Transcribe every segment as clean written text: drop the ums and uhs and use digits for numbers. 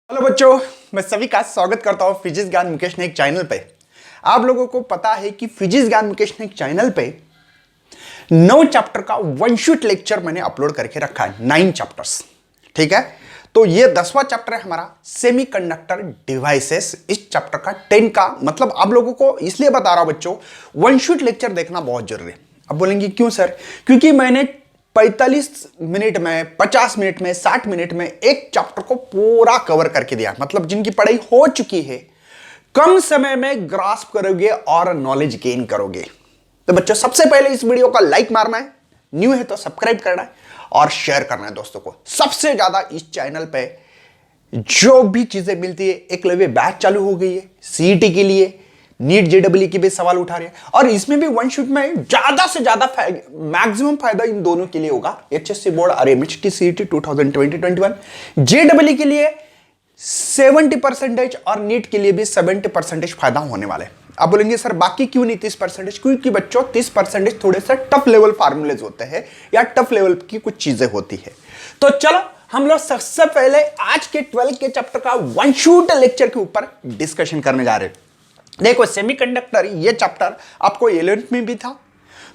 Hello बच्चों, मैं सभी का स्वागत करता हूं फिजिक्स ज्ञान मुकेश नाइक चैनल पे। आप लोगों को पता है कि फिजिक्स ज्ञान मुकेश नाइक चैनल पे 9 चैप्टर का वन शॉट लेक्चर मैंने अपलोड करके रखा है। 9 चैप्टर्स, ठीक है। तो ये 10वां चैप्टर है हमारा सेमीकंडक्टर डिवाइसेस। इस चैप्टर का 10 का मतलब आप लोगों को इसलिए बता रहा हूं बच्चों, वन शॉट लेक्चर देखना बहुत जरूरी है। अब बोलेंगे क्यों सर? क्योंकि मैंने 45 मिनट में, 50 मिनट में, 60 मिनट में एक चैप्टर को पूरा कवर करके दिया। मतलब जिनकी पढ़ाई हो चुकी है, कम समय में ग्रास्प करोगे और नॉलेज गेन करोगे। तो बच्चों, सबसे पहले इस वीडियो का लाइक मारना है, न्यू है तो सब्सक्राइब करना है और शेयर करना है दोस्तों को। सबसे ज्यादा इस चैनल पे जो भी चीजें मिलती है, एकलव्य बैच चालू हो गई है सीईटी के लिए, नीट जेडब्ल्यू के भी सवाल उठा रहे हैं और इसमें भी वन शॉट में ज्यादा से ज्यादा मैक्सिमम फायदा इन दोनों के लिए होगा। एचएससी बोर्ड और एमएचटी सीईटी 2020-21 जेडब्ल्यू के लिए 70% और नीट के लिए भी 70% फायदा होने वाला है। अब बोलेंगे सर बाकी क्यों नहीं 30%? क्योंकि बच्चों 30% थोड़े से टफ लेवल फार्मूलेज होते हैं या टफ लेवल की कुछ चीजें होती है। तो चलो हम लोग सबसे पहले आज के 12 के चैप्टर का वन शॉट लेक्चर के ऊपर डिस्कशन करने जा रहे हैं। देखो, सेमीकंडक्टर ये चैप्टर आपको 11th में भी था,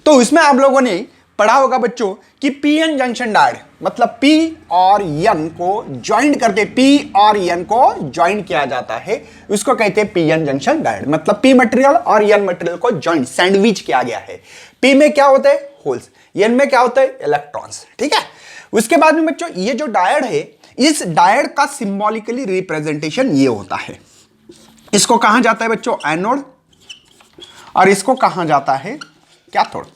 तो उसमें आप लोगों ने पढ़ा होगा बच्चों कि पीएन जंक्शन डायोड, मतलब पी और एन को ज्वाइंट करते, पी और एन को ज्वाइंट किया जाता है, उसको कहते हैं पीएन जंक्शन डायोड। मतलब पी मटेरियल और एन मटेरियल को ज्वाइंट, सैंडविच किया गया है। पी में क्या होता है? होल्स। एन में क्या होता है? इलेक्ट्रॉन्स, ठीक है। उसके बाद में बच्चों ये जो डायोड है, इस डायोड का सिंबॉलिकली रिप्रेजेंटेशन ये होता है। इसको कहा जाता है बच्चों? एनोड, और इसको कहा जाता है कैथोड।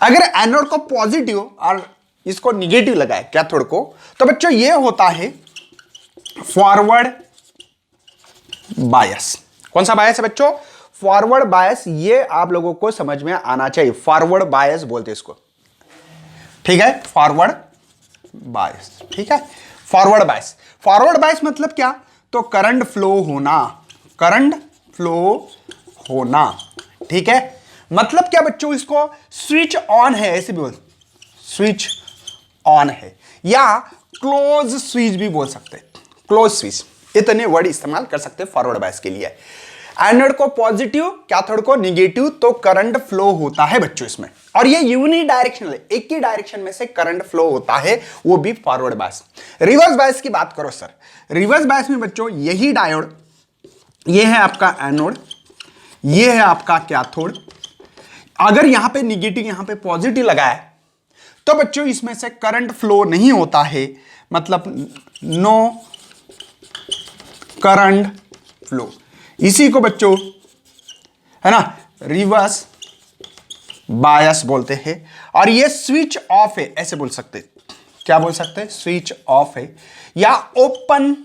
अगर एनोड को पॉजिटिव और इसको निगेटिव लगाए कैथोड को, तो बच्चों ये होता है फॉरवर्ड बायस। कौन सा बायस है बच्चों? Forward bias. ये आप लोगों को समझ में आना चाहिए, फॉरवर्ड बायस बोलते हैं इसको, ठीक है। फॉरवर्ड बायस, ठीक है। फॉरवर्ड बायस, फॉरवर्ड बायस मतलब क्या? तो करंट फ्लो होना, करंट फ्लो होना, ठीक है। मतलब क्या बच्चों? इसको स्विच ऑन है ऐसे भी बोल, स्विच ऑन है, या क्लोज स्विच भी बोल सकते हैं, क्लोज स्विच। इतने वर्ड इस्तेमाल कर सकते हैं फॉरवर्ड बायस के लिए। एनोड को पॉजिटिव, कैथोड को निगेटिव, तो करंट फ्लो होता है बच्चों इसमें। और ये यूनि डायरेक्शनल है, एक ही डायरेक्शन में से करंट फ्लो होता है, वो भी फॉरवर्ड बायस। रिवर्स बायस की बात करो सर, रिवर्स बायस में बच्चों यही डायोड, ये है आपका एनोड, ये है आपका कैथोड। अगर यहां पे निगेटिव यहां पे पॉजिटिव लगाए तो बच्चों इसमें से करंट फ्लो नहीं होता है, मतलब नो करंट फ्लो। इसी को बच्चों है ना रिवर्स बायस बोलते हैं। और ये स्विच ऑफ है ऐसे बोल सकते हैं, क्या बोल सकते हैं? स्विच ऑफ है या ओपन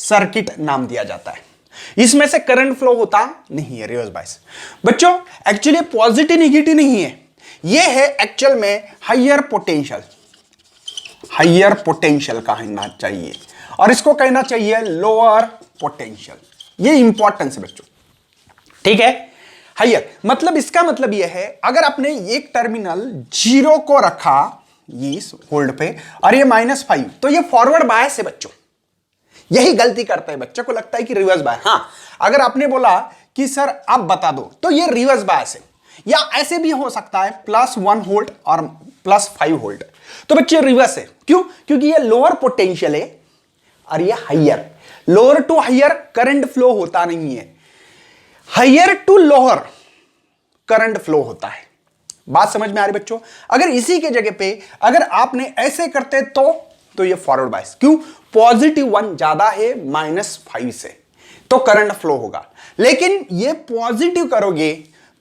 सर्किट नाम दिया जाता है। इसमें से करंट फ्लो होता नहीं है रिवर्स बायस। बच्चों एक्चुअली पॉजिटिव निगेटिव नहीं है, ये है एक्चुअल में हायर पोटेंशियल, हायर पोटेंशियल कहना चाहिए, और इसको कहना चाहिए लोअर पोटेंशियल। ये इंपॉर्टेंस है बच्चों, ठीक है। हायर मतलब इसका मतलब यह है, अगर आपने एक टर्मिनल 0 को रखा इस होल्ड पे और ये -5, तो ये फॉरवर्ड बायस है बच्चों। यही गलती करते हैं, बच्चों को लगता है कि रिवर्स बायस। हाँ, अगर आपने बोला कि सर आप बता दो, तो ये रिवर्स बायस है। या ऐसे भी हो सकता है +1 वोल्ट और +5 वोल्ट, तो बच्चे रिवर्स है। क्यों? क्योंकि ये लोअर पोटेंशियल है और ये higher. Lower to higher current flow होता नहीं है, higher to lower current flow होता है। बात समझ में आ रही बच्चों? अगर इसी के जगह पे अगर आपने ऐसे करते तो ये फॉरवर्ड बायस। क्यों? +1 ज्यादा है -5 से, तो करंट फ्लो होगा। लेकिन ये पॉजिटिव करोगे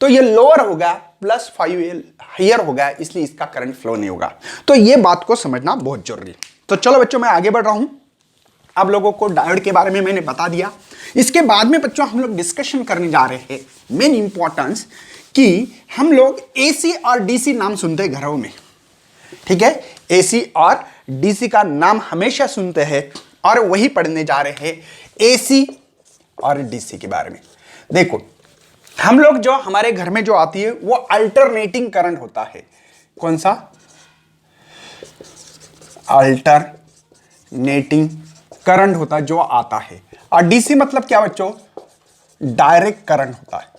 तो ये लोअर होगा, +5 हायर होगा, इसलिए इसका करंट फ्लो नहीं होगा। तो ये बात को समझना बहुत जरूरी है। तो चलो बच्चों, मैं आगे बढ़ रहा हूं। आप लोगों को डायोड के बारे में मैंने बता दिया। इसके बाद में बच्चों हम लोग डिस्कशन करने जा रहे हैं मेन इंपॉर्टेंस कि हम लोग एसी और डीसी नाम सुनते हैं घरों में, ठीक है। एसी और डीसी का नाम हमेशा सुनते हैं और वही पढ़ने जा रहे हैं एसी और डीसी के बारे में। देखो, हम लोग जो हमारे घर में जो आती है वो अल्टरनेटिंग करंट होता है। कौन सा? अल्टरनेटिंग करंट होता है जो आता है। और डीसी मतलब क्या बच्चों, डायरेक्ट करंट होता है।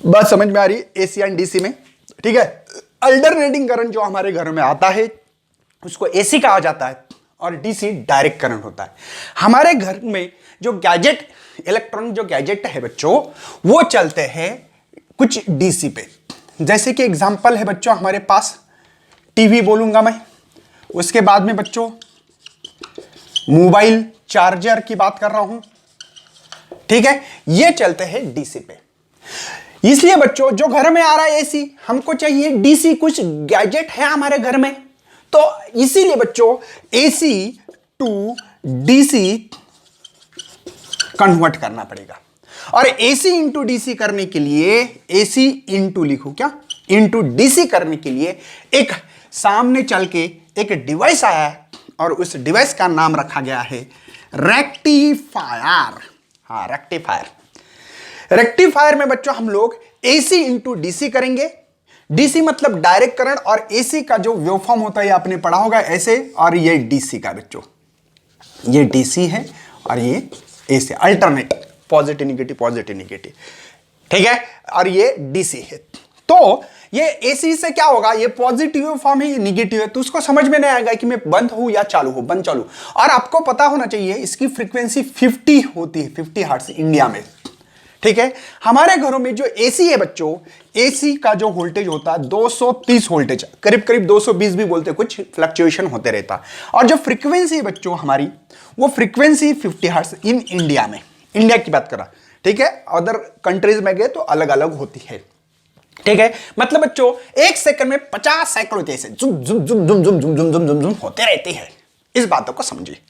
बात समझ में आ रही है एसी एंड डीसी में, ठीक है। अल्टरनेटिंग करंट जो हमारे घर में आता है उसको एसी कहा जाता है और डीसी डायरेक्ट करंट होता है। हमारे घर में जो गैजेट, इलेक्ट्रॉनिक जो गैजेट है बच्चों, वो चलते हैं कुछ डीसी पे। जैसे कि एग्जांपल है बच्चों हमारे पास टीवी बोलूंगा मैं, उसके बाद में बच्चों मोबाइल चार्जर की बात कर रहा हूं, ठीक है, ये चलते हैं डीसी पे। इसलिए बच्चों जो घर में आ रहा है एसी, हमको चाहिए डीसी, कुछ गैजेट है हमारे घर में, तो इसीलिए बच्चों एसी टू डीसी कन्वर्ट करना पड़ेगा। और एसी इंटू डीसी करने के लिए, एसी इंटू लिखो क्या, इंटू डीसी करने के लिए एक सामने चल के एक डिवाइस आया है और उस डिवाइस का नाम रखा गया है रेक्टिफायर। हाँ, रेक्टिफायर। रेक्टिफायर में बच्चों हम लोग एसी इंटू डीसी करेंगे। डीसी मतलब डायरेक्ट करंट, और एसी का जो वेवफॉर्म होता है ये आपने पढ़ा होगा ऐसे, और ये डीसी का बच्चों, ये डीसी है और ये एसी, अल्टरनेट, पॉजिटिव निगेटिव, ठीक है, और ये डीसी है। तो ये एसी से क्या होगा, ये पॉजिटिव फॉर्म है, ये निगेटिव है, तो उसको समझ में नहीं आएगा कि मैं बंद हूं या चालू हूं, बंद चालू। और आपको पता होना चाहिए इसकी फ्रीक्वेंसी 50 होती है, 50 हर्ट्ज इंडिया में, ठीक है। हमारे घरों में जो एसी है बच्चों, एसी का जो वोल्टेज होता है 230 वोल्टेज, करीब करीब 220 भी बोलते, कुछ फ्लक्चुएशन होते रहता। और जो फ्रीक्वेंसी है बच्चों हमारी, वो फ्रीक्वेंसी 50 हर्ट्ज इन इंडिया में, इंडिया की बात करा, ठीक है। अदर कंट्रीज में गए तो अलग अलग होती है, ठीक है। मतलब बच्चों एक सेकंड में 50 साइकिल होते हैं, जुम जुम जुम जुम जुम जुम जुम जुम जुम जुम होते रहते हैं। इस बातों को समझिए।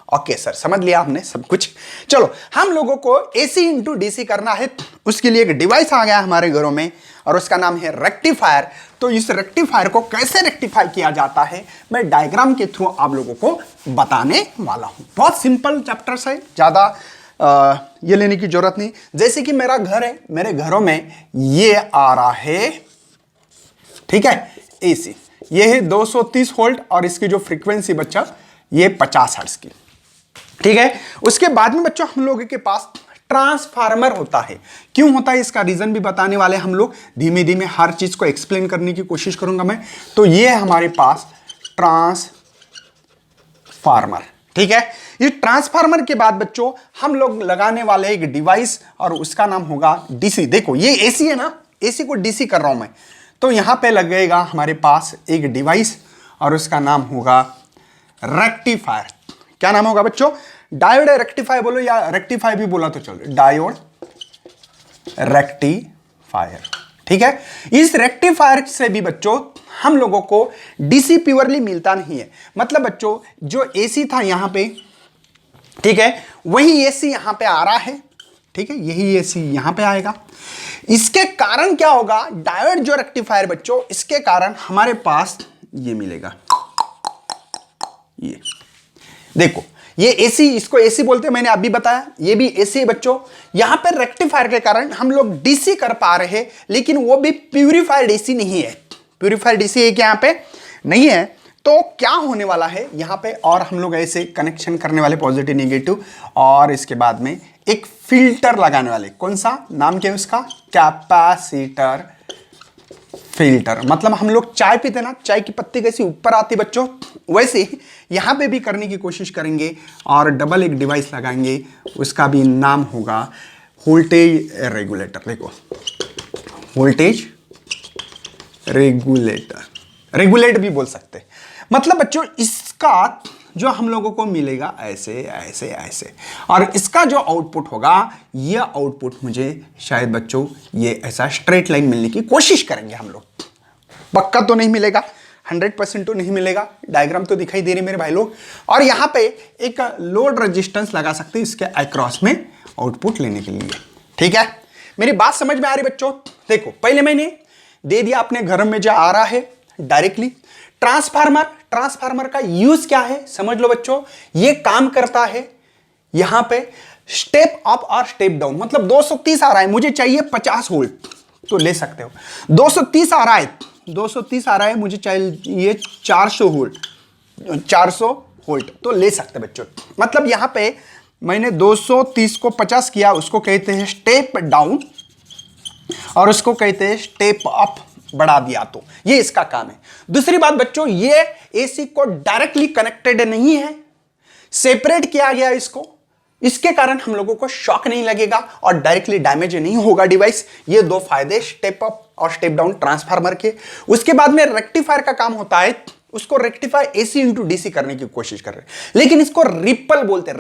ओके सर, समझ लिया हमने सब कुछ। चलो, हम लोगों को एसी इंटू डीसी करना है, उसके लिए एक डिवाइस आ गया हमारे घरों में और उसका नाम है रेक्टिफायर। तो इस रेक्टिफायर को कैसे रेक्टिफाई किया जाता है मैं डायग्राम के थ्रू आप लोगों को बताने वाला हूं। बहुत सिंपल चैप्टर्स है, ज्यादा ये लेने की जरूरत नहीं। जैसे कि मेरा घर है, मेरे घरों में ये आ रहा है, ठीक है, एसी, ये है 230 वोल्ट और इसकी जो फ्रीक्वेंसी बच्चा ये 50 हर्ट्ज की, ठीक है। उसके बाद में बच्चों हम लोगों के पास ट्रांसफार्मर होता है। क्यों होता है इसका रीजन भी बताने वाले हम लोग, धीमे धीमे हर चीज को एक्सप्लेन करने की कोशिश करूंगा मैं। तो ये है हमारे पास ट्रांसफार्मर, ठीक है। ये ट्रांसफार्मर के बाद बच्चों हम लोग लगाने वाले एक डिवाइस और उसका नाम होगा डीसी। देखो ये एसी है ना, एसी को डीसी कर रहा हूं मैं, तो यहां पे लगेगा हमारे पास एक डिवाइस और उसका नाम होगा रेक्टिफायर। क्या नाम होगा बच्चों, डायोड रेक्टिफायर बोलो या रेक्टिफाई भी बोला तो चलो, डायोड रेक्टिफायर, ठीक है। इस रेक्टिफायर से भी बच्चों हम लोगों को डीसी प्योरली मिलता नहीं है। मतलब बच्चों जो एसी था यहां पे, ठीक है, वही एसी यहां पे आ रहा है, ठीक है, यही एसी यहां पे आएगा। इसके कारण क्या होगा, डायोड जो रेक्टिफायर बच्चों, इसके कारण हमारे पास ये मिलेगा, ये देखो, ये एसी, इसको एसी बोलते हैं, मैंने अभी बताया, ये भी एसी है बच्चों। यहां पर रेक्टिफायर के कारण हम लोग डीसी कर पा रहे हैं, लेकिन वो भी प्यूरिफाइड डीसी नहीं है। प्यूरिफाइड डीसी एक यहां पे नहीं है। तो क्या होने वाला है यहां पे, और हम लोग ऐसे कनेक्शन करने वाले पॉजिटिव निगेटिव, और इसके बाद में एक फिल्टर लगाने वाले। कौन सा नाम क्या है उसका, कैपेसिटर फिल्टर। मतलब हम लोग चाय पीते ना, चाय की पत्ती कैसी ऊपर आती बच्चों, वैसे ही यहां पे भी करने की कोशिश करेंगे और डबल एक डिवाइस लगाएंगे, उसका भी नाम होगा वोल्टेज रेगुलेटर। देखो, वोल्टेज रेगुलेटर, रेगुलेट भी बोल सकते हैं। मतलब बच्चों इसका जो हम लोगों को मिलेगा ऐसे ऐसे ऐसे, और इसका जो आउटपुट होगा, यह आउटपुट मुझे शायद बच्चों ये ऐसा स्ट्रेट लाइन मिलने की कोशिश करेंगे हम लोग। पक्का तो नहीं मिलेगा, 100% तो नहीं मिलेगा, डायग्राम तो दिखाई दे रही मेरे भाई लोग। और यहां पे एक लोड रेजिस्टेंस लगा सकते हैं इसके अक्रॉस में आउटपुट लेने के लिए, ठीक है। मेरी बात समझ में आ रही बच्चों। देखो, पहले मैंने दे दिया अपने घर में जो आ रहा है डायरेक्टली ट्रांसफार्मर। ट्रांसफार्मर का यूज क्या है समझ लो बच्चों, ये काम करता है यहां पे स्टेप अप और स्टेप डाउन। मतलब 230 आ रहा है, मुझे चाहिए 50 वोल्ट, तो ले सकते हो। 230 आ रहा है, मुझे चाहिए 400 वोल्ट, 400 वोल्ट तो ले सकते बच्चों। मतलब यहां पे मैंने 230 को 50 किया, उसको कहते हैं स्टेप डाउन और उसको कहते हैं स्टेप अप, बढ़ा दिया, तो ये इसका काम है। दूसरी बात बच्चों, ये एसी को डायरेक्टली कनेक्टेड नहीं है, सेपरेट किया गया इसको, इसके कारण हम लोगों को शॉक नहीं लगेगा और डायरेक्टली डैमेज नहीं होगा डिवाइस। ये दो फायदे स्टेप अप और स्टेप डाउन ट्रांसफार्मर के। उसके बाद में रेक्टिफायर का काम होता है, उसको रेक्टिफाई एसी इंटू डीसी करने की कोशिश कर रहे हैं, लेकिन इसको रिपल बोलते हैं।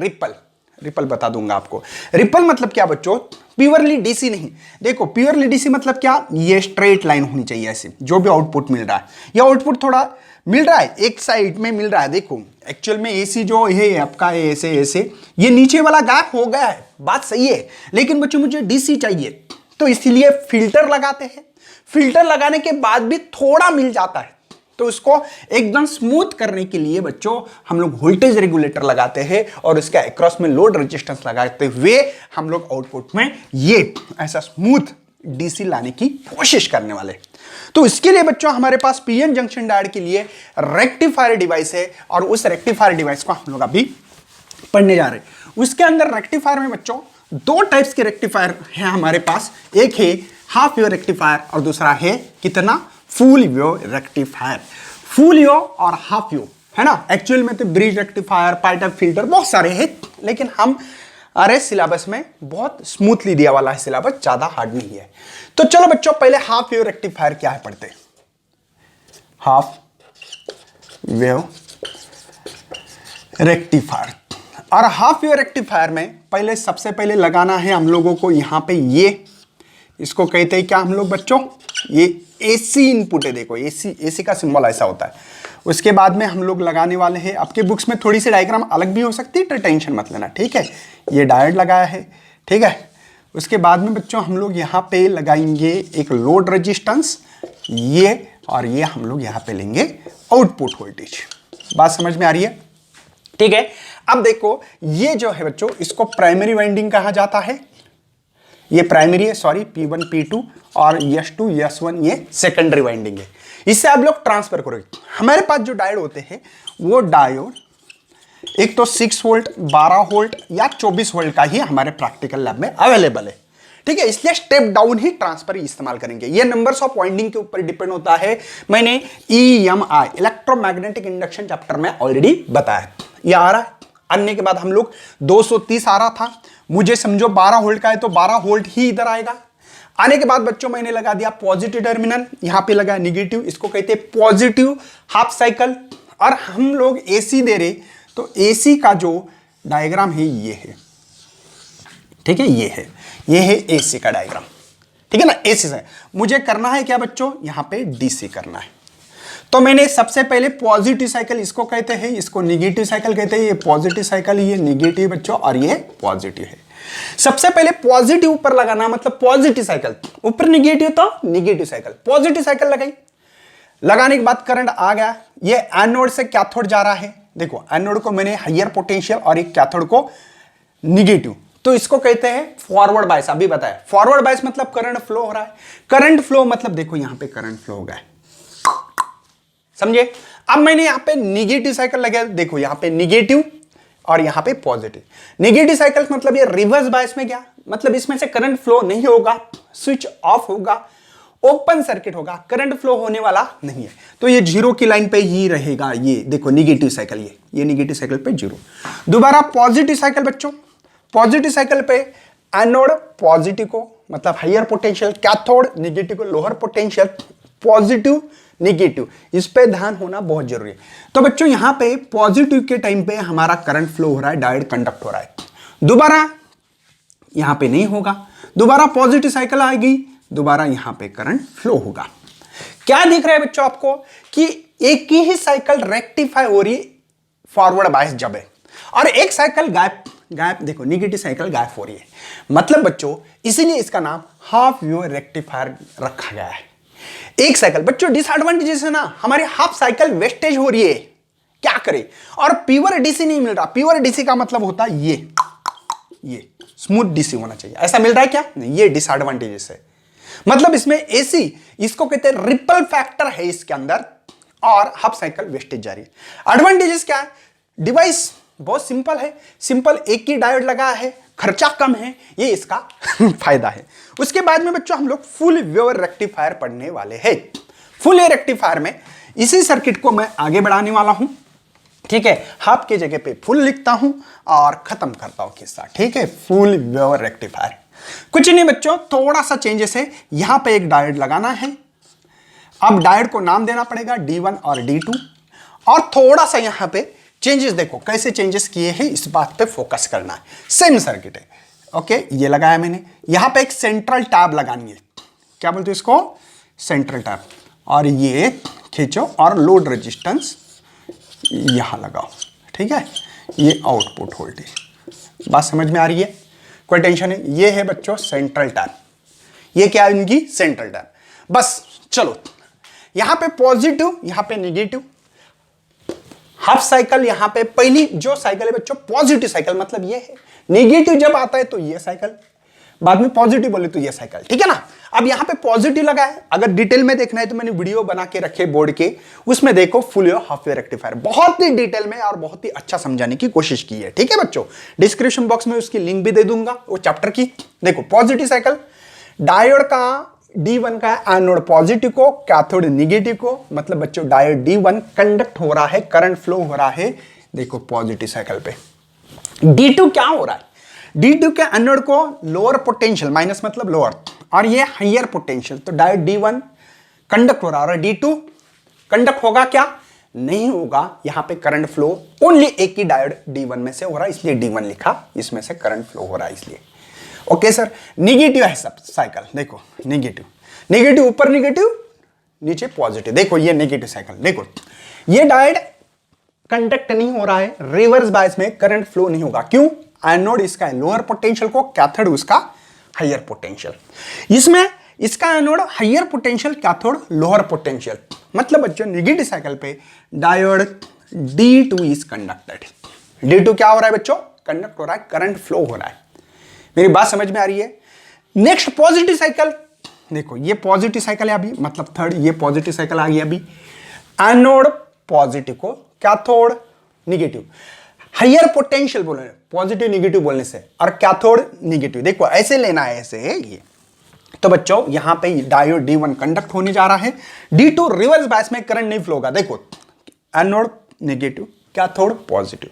रिपल बता दूंगा आपको। रिपल मतलब क्या बच्चों, प्योरली डीसी नहीं। देखो प्योरली डीसी मतलब क्या, ये स्ट्रेट लाइन होनी चाहिए ऐसे, जो भी आउटपुट मिल रहा है, ये आउटपुट थोड़ा मिल रहा है एक साइड में मिल रहा है। देखो एक्चुअल में एसी जो है आपका ऐसे ऐसे, ये नीचे वाला गैप हो गया है, बात सही है, लेकिन बच्चों मुझे डीसी चाहिए, तो इसलिए फिल्टर लगाते हैं। फिल्टर लगाने के बाद भी थोड़ा मिल जाता है, तो उसको एकदम स्मूथ करने के लिए बच्चों हम लोग वोल्टेज रेगुलेटर लगाते हैं और उसके अक्रॉस में लोड रेजिस्टेंस लगाते हुए हम लोग आउटपुट में ये ऐसा स्मूथ डीसी लाने की कोशिश करने वाले। तो इसके लिए बच्चों हमारे पास पीएन जंक्शन डायोड के लिए रेक्टिफायर डिवाइस है और उस रेक्टिफायर डिवाइस को हम लोग अभी पढ़ने जा रहे हैं। उसके अंदर रेक्टिफायर में बच्चों दो टाइप्स के रेक्टिफायर है हमारे पास, एक है हाफ वेव रेक्टिफायर और दूसरा है कितना, full wave rectifier. Full wave और हाफ वेव है ना, एक्चुअल में तो ब्रिज रेक्टिफायर, पाई टाइप फिल्टर बहुत सारे हैं, लेकिन हम अरे सिलेबस में बहुत स्मूथली दिया वाला है सिलेबस, ज्यादा हार्ड नहीं है। तो चलो बच्चों पहले हाफ वेव रेक्टिफायर क्या है पढ़ते हैं। हाफ वेव रेक्टिफायर, और हाफ वेव रेक्टिफायर में पहले सबसे पहले लगाना है हम लोगों को यहां पे, ये इसको कहते हैं क्या हम लोग बच्चों, ये एसी इनपुट है। देखो एसी का सिंबल ऐसा होता है। उसके बाद में हम लोग लगाने वाले हैं, आपके बुक्स में थोड़ी सी डायग्राम अलग भी हो सकती है, तो टेंशन मत लेना, ठीक है। ये डायोड लगाया है, ठीक है। उसके बाद में बच्चों हम लोग यहाँ पे लगाएंगे एक लोड रेजिस्टेंस, ये और ये हम लोग यहाँ पे लेंगे आउटपुट वोल्टेज। बात समझ में आ रही है, ठीक है। अब देखो ये जो है बच्चों, इसको प्राइमरी वाइंडिंग कहा जाता है, ये प्राइमरी है, सॉरी P1 P2 और S2 S1 ये सेकेंडरी वाइंडिंग है। इससे आप लोग ट्रांसफर करोगे। हमारे पास जो डायोड होते हैं वो डायोड एक तो 6 वोल्ट, 12 वोल्ट या 24 वोल्ट का ही हमारे प्रैक्टिकल लैब में अवेलेबल है, ठीक है। इसलिए स्टेप डाउन ही ट्रांसफर इस्तेमाल करेंगे। ये नंबर्स ऑफ वाइंडिंग के ऊपर डिपेंड होता है। मैंने EMI इलेक्ट्रोमैग्नेटिक इंडक्शन चैप्टर में ऑलरेडी बताया। ये आ रहा है, आने के बाद हम लोग 230 आ रहा था, मुझे समझो 12 वोल्ट का है तो 12 वोल्ट ही इधर आएगा। आने के बाद बच्चों मैंने लगा दिया पॉजिटिव टर्मिनल, यहां पे लगा निगेटिव, इसको कहते हैं पॉजिटिव हाफ साइकिल। और हम लोग एसी दे रहे, तो एसी का जो डायग्राम है ये है, ठीक है, ये है एसी का डायग्राम, ठीक है ना। एसी से मुझे करना है क्या बच्चों, यहां पे डीसी करना है। तो मैंने सबसे पहले पॉजिटिव साइकिल इसको कहते हैं, इसको निगेटिव साइकिल कहते हैं। ये पॉजिटिव साइकिल, ये निगेटिव बच्चों, और ये पॉजिटिव है। सबसे पहले पॉजिटिव ऊपर लगाना, मतलब पॉजिटिव साइकिल ऊपर, निगेटिव तो निगेटिव साइकिल। पॉजिटिव साइकिल लगाई, लगाने के बाद करंट आ गया, ये एनोड से कैथोड जा रहा है। देखो एनोड को मैंने हायर पोटेंशियल और एक कैथोड को निगेटिव, तो इसको कहते हैं फॉरवर्ड बायस। अभी बताया फॉरवर्ड बायस मतलब करंट फ्लो हो रहा है। करंट फ्लो मतलब देखो यहां पे करंट फ्लो हो गया, समझे। अब मैंने यहां पे निगेटिव साइकिल लगाया, देखो यहां पे निगेटिव और यहां पे पॉजिटिव। निगेटिव साइकिल मतलब ये रिवर्स बायस में गया, मतलब इसमें से करंट फ्लो नहीं होगा, स्विच ऑफ होगा, ओपन सर्किट होगा, करंट फ्लो होने वाला नहीं है। तो ये जीरो की लाइन पे ही रहेगा। ये देखो निगेटिव साइकिल, ये निगेटिव साइकिल पे जीरो। दोबारा पॉजिटिव साइकिल बच्चों, पॉजिटिव साइकिल पे एनोड पॉजिटिव को मतलब हायर पोटेंशियल, कैथोड निगेटिव को लोअर पोटेंशियल, पॉजिटिव निगेटिव, इस पे ध्यान होना बहुत जरूरी है। तो बच्चों यहां पे पॉजिटिव के टाइम पे हमारा करंट फ्लो हो रहा है, डायोड कंडक्ट हो रहा है। दोबारा यहां पे नहीं होगा, दोबारा पॉजिटिव साइकिल आएगी, दोबारा यहां पे करंट फ्लो होगा। क्या दिख रहा है बच्चों आपको कि एक ही साइकिल रेक्टिफाई हो रही फॉरवर्ड बायस जब है, और एक साइकिल गायब देखो निगेटिव साइकिल गायब हो रही है। मतलब बच्चों इसीलिए इसका नाम हाफ वेव रेक्टिफायर रखा गया है। एक साइकिल बच्चों डिसएडवांटेजेस है ना, हमारी हाफ साइकिल वेस्टेज हो रही है, क्या करें। और प्योर डीसी नहीं मिल रहा। प्योर डीसी का मतलब होता है ये स्मूथ डीसी होना चाहिए, ऐसा मिल रहा है क्या नहीं, ये डिसएडवांटेजेस है। मतलब इसमें एसी, इसको कहते हैं रिपल फैक्टर है इसके अंदर, और हाफ साइकिल वेस्टेज जा रही है। एडवांटेजेस क्या है, डिवाइस बहुत सिंपल है, सिंपल एक ही डायोड लगा है, खर्चा कम है, ये इसका फायदा है। उसके बाद में बच्चों हम लोग फुल वेव रेक्टिफायर पढ़ने वाले हैं। फुल वेव रेक्टिफायर में इसी सर्किट को मैं आगे बढ़ाने वाला हूं, ठीक है। हाफ के जगह पे फुल लिखता हूं और खत्म करता हूं किस्सा, ठीक है। फुल वेव रेक्टिफायर कुछ नहीं बच्चों, थोड़ा सा चेंजेस है। यहां पे एक डायोड लगाना है, अब डायोड को नाम देना पड़ेगा D1 और D2, और थोड़ा सा यहां पे चेंजेस देखो कैसे चेंजेस किए हैं, इस बात पे फोकस करना है। सेम सर्किट है, ओके। ये लगाया मैंने, यहां पे एक सेंट्रल टैब लगानी है, क्या बोलते हैं इसको, सेंट्रल टैब, और ये खींचो और लोड रेजिस्टेंस यहां लगाओ, ठीक है। ये आउटपुट वोल्टेज, बात समझ में आ रही है, कोई टेंशन है। ये है बच्चों सेंट्रल टैब, ये क्या है इनकी सेंट्रल टैब। बस चलो, यहां पे पॉजिटिव, यहां पे नेगेटिव, हाफ साइकिल यहां पे पहली जो साइकिल है बच्चों पॉजिटिव साइकिल, मतलब ये है। नेगेटिव जब आता है तो ये साइकिल, बाद में पॉजिटिव बोले तो ये साइकिल, ठीक है ना। अब यहां पे पॉजिटिव लगा है, अगर डिटेल में देखना है तो मैंने वीडियो बना के रखे बोर्ड के, उसमें देखो full wave half wave rectifier, बहुत ही डिटेल में और बहुत ही अच्छा समझाने की कोशिश की है, ठीक है बच्चों। डिस्क्रिप्शन बॉक्स में उसकी लिंक भी दे दूंगा वो चैप्टर की। देखो पॉजिटिव साइकिल, डायोड का D1 का एनोड पॉजिटिव को, कैथोड नेगेटिव को, मतलब बच्चों डायोड D1 कंडक्ट हो रहा है, करंट फ्लो हो रहा है, देखो पॉजिटिव साइकिल पे। D2 क्या हो रहा है, D2 के एनोड को लोअर पोटेंशियल, माइनस मतलब लोअर, और ये हायर पोटेंशियल, तो डायोड D1 कंडक्ट हो रहा है, और D2 कंडक्ट होगा क्या, नहीं होगा। यहां पे करंट फ्लो ओनली एक ही डायोड D1 में से हो रहा है, इसलिए D1 लिखा, इसमें से करंट फ्लो हो रहा है इसलिए, ओके सर। नेगेटिव है सब साइकिल, देखो नेगेटिव, नेगेटिव ऊपर नेगेटिव नीचे पॉजिटिव, देखो ये नेगेटिव साइकिल, देखो ये डायोड कंडक्ट नहीं हो रहा है, रिवर्स बायस में करंट फ्लो नहीं होगा, क्यों, एनोड इसका लोअर पोटेंशियल को, कैथोड उसका हायर पोटेंशियल। इसमें इसका anode higher potential, cathode lower potential, मतलब बच्चों नेगेटिव साइकिल पे diode D2 is conducted. D2 क्या हो रहा है बच्चों, कंडक्ट हो रहा है, करंट फ्लो हो रहा है, मेरी बात समझ में आ रही है। नेक्स्ट पॉजिटिव साइकिल, देखो ये पॉजिटिव साइकिल है अभी, मतलब थर्ड ये पॉजिटिव साइकिल आ गई अभी। एनोड पॉजिटिव को, कैथोड नेगेटिव, हायर पोटेंशियल बोले पॉजिटिव नेगेटिव बोलने से, और कैथोड नेगेटिव, देखो ऐसे लेना है, ऐसे है ये। तो बच्चों यहां पे डायोड D1 कंडक्ट होने जा रहा है, D2 रिवर्स बायस में करंट नहीं फ्लो होगा, देखो एनोड नेगेटिव, कैथोड पॉजिटिव।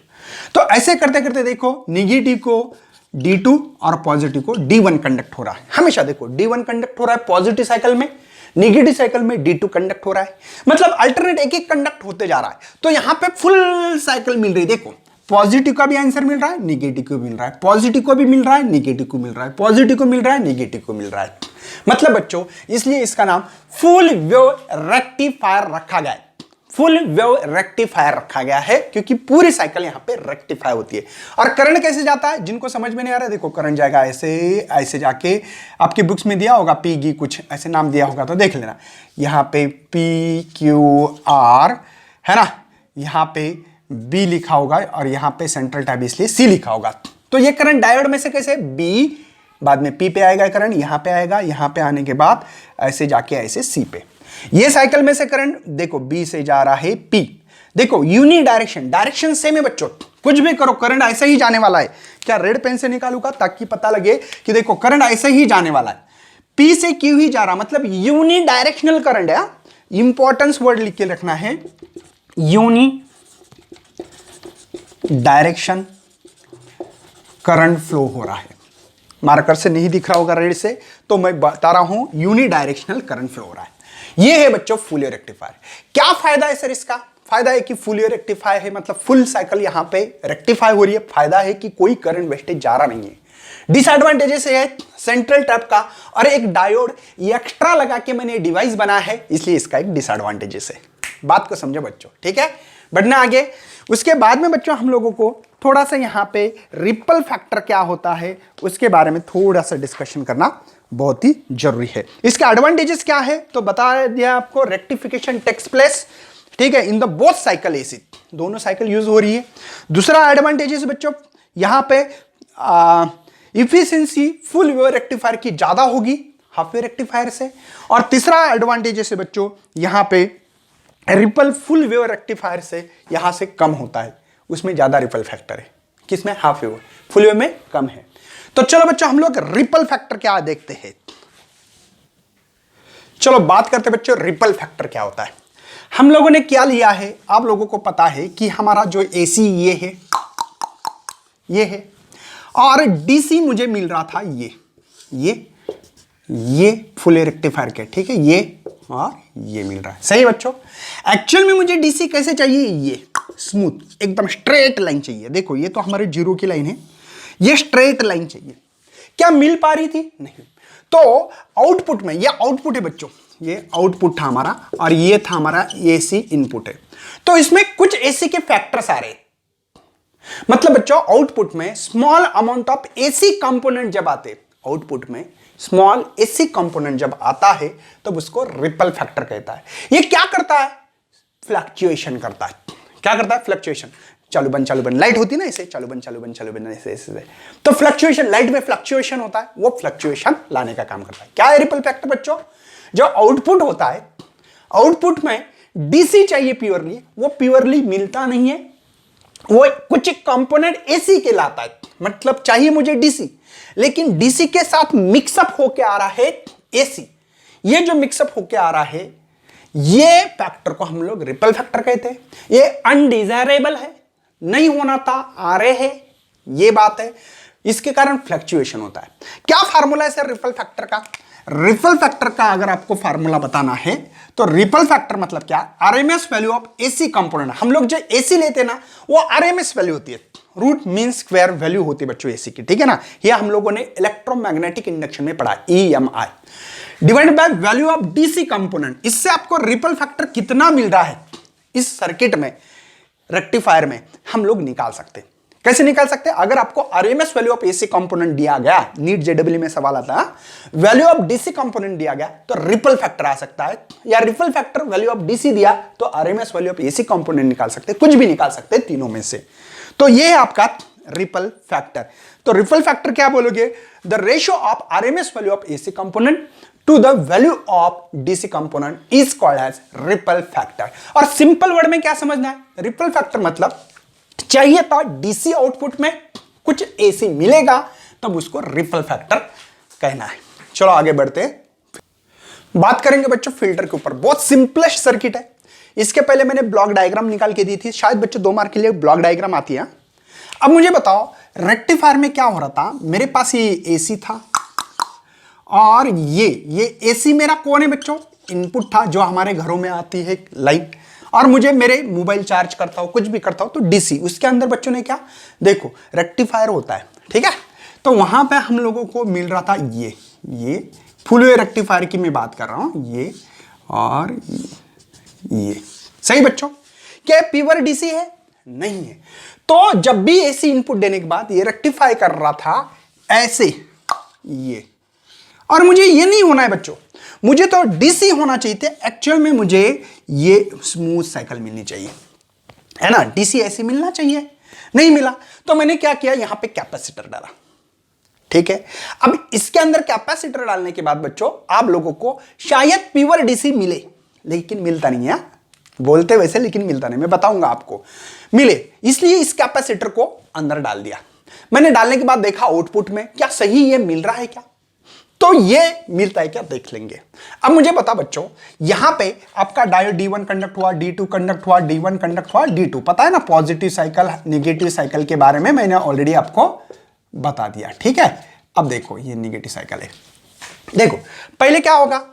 तो ऐसे करते करते देखो नेगेटिव को D2 और पॉजिटिव को D1 कंडक्ट हो रहा है, हमेशा देखो D1 कंडक्ट हो रहा है पॉजिटिव साइकिल में, नेगेटिव साइकिल में D2 कंडक्ट हो रहा है, मतलब अल्टरनेट एक एक कंडक्ट होते जा रहा है। तो यहां पे फुल साइकिल मिल रही है, देखो पॉजिटिव का भी आंसर मिल रहा है, नेगेटिव को मिल रहा है, पॉजिटिव को भी मिल रहा है, नेगेटिव को मिल रहा है, पॉजिटिव को मिल रहा है, नेगेटिव को मिल रहा है, मतलब बच्चों इसलिए इसका नाम फुल वेव रेक्टिफायर रखा गया है। फुल वेव रेक्टिफायर रखा गया है क्योंकि पूरी साइकिल यहां पे रेक्टिफाई होती है। और करंट कैसे जाता है, जिनको समझ में नहीं आ रहा है, देखो करंट जाएगा ऐसे, ऐसे जाके आपकी बुक्स में दिया होगा PG कुछ ऐसे नाम दिया होगा तो देख लेना, यहां पे PQR है ना, यहां पे B लिखा होगा और यहां पे सेंट्रल टैब इसलिए C लिखा होगा। तो ये करंट डायोड में से कैसे, B बाद में P पे आएगा करंट, यहां पे आएगा, यहां पे आने के बाद ऐसे जाके ऐसे C पे। ये साइकिल में से करंट देखो B से जा रहा है P, देखो यूनि डायरेक्शन, डायरेक्शन सेम है बच्चों, कुछ भी करो करंट ऐसे ही जाने वाला है। क्या रेड पेन से निकालूंगा ताकि पता लगे कि देखो करंट ऐसे ही जाने वाला है, P से Q ही जा रहा, मतलब यूनि डायरेक्शनल करंट है। इंपॉर्टेंस वर्ड लिख के रखना है, यूनि डायरेक्शन करंट फ्लो हो रहा है। मार्कर से नहीं दिख रहा होगा रेड से, तो मैं बता रहा हूं यूनि डायरेक्शनल करंट फ्लो हो रहा है। ये है बच्चों फुल वेव रेक्टिफायर। क्या फायदा है सर इसका, फायदा है कि फुल वेव रेक्टिफाई है, मतलब फुल साइकिल यहां पे रेक्टिफाई हो रही है। फायदा है कि कोई करंट वेस्टेज जा रहा नहीं है। डिसएडवांटेजेस है सेंट्रल टैप का और एक डायोड एक्स्ट्रा लगा के मैंने डिवाइस बना है, इसलिए इसका एक डिसएडवांटेजेस है। बात को समझो बच्चों, ठीक है, बढ़ना आगे। उसके बाद में बच्चों हम लोगों को थोड़ा सा यहां पे रिपल फैक्टर क्या होता है उसके बारे में थोड़ा सा डिस्कशन करना बहुत ही जरूरी है। इसके एडवांटेजेस क्या है तो बता दिया आपको, रेक्टिफिकेशन टेक्स प्लेस, ठीक है, in the both cycle AC, दोनों साइकिल यूज हो रही है। दूसरा एडवांटेजेस बच्चों यहां पे इफिशिएंसी फुल वेव रेक्टिफायर की ज्यादा होगी हाफ वेव रेक्टिफायर से। और तीसरा एडवांटेजेस है बच्चों यहां पे रिपल फुल वेव रेक्टिफायर से यहां से कम होता है। उसमें ज्यादा रिपल फैक्टर है। किसमें? Half wave. फुल वेव में कम है। तो चलो बच्चों हम लोग रिपल फैक्टर क्या देखते हैं। चलो बात करते हैं बच्चों रिपल फैक्टर क्या होता है। हम लोगों ने क्या लिया है, आप लोगों को पता है कि हमारा जो एसी ये है और डीसी मुझे मिल रहा था ये फुल रेक्टिफायर के, ठीक है, ये और ये मिल रहा है। सही बच्चों। एक्चुअल में मुझे डीसी कैसे चाहिए, ये स्मूथ एकदम स्ट्रेट लाइन चाहिए। देखो ये तो हमारे जीरो की लाइन है, ये स्ट्रेट लाइन चाहिए। क्या मिल पा रही थी? नहीं। तो आउटपुट में, ये आउटपुट है बच्चों, ये आउटपुट था हमारा और ये था हमारा एसी इनपुट है। तो इसमें कुछ एसी के फैक्टर्स आ रहे हैं। मतलब बच्चों आउटपुट में small amount of AC component जब आते, आउटपुट में स्मॉल एसी कंपोनेंट जब आता है तब उसको रिपल फैक्टर कहता है। ये क्या करता है? फ्लक्चुएशन करता है। क्या करता है? फ्लक्चुएशन। चालू बंद लाइट होती है ना, ऐसे चालू बंद ऐसे। तो फ्लक्चुएशन, लाइट में फ्लक्चुएशन होता है, वो फ्लक्चुएशन लाने का काम करता है। क्या है रिपल फैक्टर बच्चों? जो आउटपुट होता है, आउटपुट में डीसी चाहिए प्योरली, वो प्योरली मिलता नहीं है, वो कुछ कंपोनेंट एसी के लाता है। मतलब चाहिए मुझे डीसी, लेकिन डीसी के साथ मिक्सअप होके आ रहा है एसी। ये जो मिक्सअप होके आ रहा है, ये फैक्टर को हम लोग रिपल फैक्टर कहते हैं। ये अनडिजायरेबल है, नहीं होना था, आ रहे हैं, ये बात है। इसके कारण फ्लक्चुएशन होता है। क्या फार्मूला है सर रिपल फैक्टर का? रिपल फैक्टर का अगर आपको फार्मूला बताना है तो रिपल फैक्टर मतलब क्या? RMS value of AC component. हम लोग जो एसी लेते हैं ना, वो आरएमएस वैल्यू होती है, रूट मीन स्क्वायर वैल्यू होती है बच्चों एसी की, ठीक है ना। ये हम लोगों ने इलेक्ट्रोमैग्नेटिक इंडक्शन में पढ़ा, EMI divide by value of DC component. इससे आपको रिपल फैक्टर कितना मिल रहा है इस सर्किट में, रेक्टिफायर में, हम लोग निकाल सकते हैं। कैसे निकाल सकते हैं? अगर आपको RMS value of AC component दिया गया, नीट जेडब्ल्यू में सवाल आता है, वैल्यू ऑफ डीसी कंपोनेंट दिया गया तो रिपल फैक्टर आ सकता है, या ripple factor value of DC दिया तो RMS value of AC component निकाल सकते हैं, कुछ भी निकाल सकते हैं तीनों में से। तो ये है आपका रिपल फैक्टर। तो रिपल फैक्टर क्या बोलोगे? The ratio of RMS value of AC component to the value of DC component is called as ripple factor. और सिंपल वर्ड में क्या समझना है? रिपल फैक्टर मतलब चाहिए था डीसी आउटपुट में कुछ एसी मिलेगा, तब उसको रिपल फैक्टर कहना है। चलो आगे बढ़ते हैं, बात करेंगे बच्चों फिल्टर के ऊपर। बहुत सिंपलेस्ट सर्किट है। इसके पहले मैंने ब्लॉक डायग्राम निकाल के दी थी, शायद बच्चों 2 मार्क के लिए ब्लॉक डायग्राम आती है। अब मुझे बताओ रेक्टिफायर में क्या हो रहा था? मेरे पास ये एसी था और ये एसी मेरा कौन है बच्चों? इनपुट था, जो हमारे घरों में आती है लाइन। और मुझे मेरे मोबाइल चार्ज करता हो, कुछ भी करता हो, तो डीसी। उसके अंदर बच्चों ने क्या, देखो रेक्टिफायर होता है, ठीक है। तो वहां पे हम लोगों को मिल रहा था ये फुल वेव रेक्टिफायर की मैं बात कर रहा हूं, ये और ये। सही बच्चों। क्या प्योर डीसी है? नहीं है। तो जब भी एसी इनपुट देने के बाद ये रेक्टिफाई कर रहा था ऐसे, ये। और मुझे ये नहीं होना है बच्चों, मुझे तो डीसी होना चाहिए थे। एक्चुअल में मुझे ये स्मूथ साइकिल मिलनी चाहिए, है ना। डीसी ऐसे मिलना चाहिए, नहीं मिला। तो मैंने क्या किया, यहां पे कैपेसिटर डाला, ठीक है। अब इसके अंदर कैपेसिटर डालने के बाद बच्चों आप लोगों को शायद प्योर डीसी मिले, लेकिन मिलता नहीं है। बोलते वैसे, लेकिन मिलता नहीं। मैं बताऊंगा आपको मिले, इसलिए इस कैपेसिटर को अंदर डाल दिया। मैंने डालने के बाद देखा आउटपुट में क्या सही ये मिल रहा है क्या, तो ये मिलता है क्या देख लेंगे। अब मुझे बता बच्चों, यहां पे आपका डायोड D1 कंडक्ट हुआ, D2 कंडक्ट हुआ, D1 कंडक्ट हुआ, D2। पता है ना पॉजिटिव साइकिल नेगेटिव साइकिल के बारे में मैंने ऑलरेडी आपको बता दिया, ठीक है। अब देखो ये नेगेटिव साइकिल है। देखो पहले क्या होगा,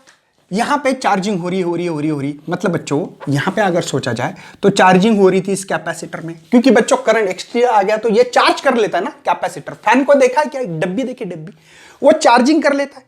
यहां पे चार्जिंग हो रही। मतलब बच्चों यहां पे अगर सोचा जाए तो चार्जिंग हो रही थी इस कैपेसिटर में, क्योंकि बच्चों करंट एक्स्ट्रा आ गया तो ये चार्ज कर लेता है ना कैपेसिटर। फैन को देखा है क्या, डब्बी देखिए, डब्बी, वो चार्जिंग कर लेता है।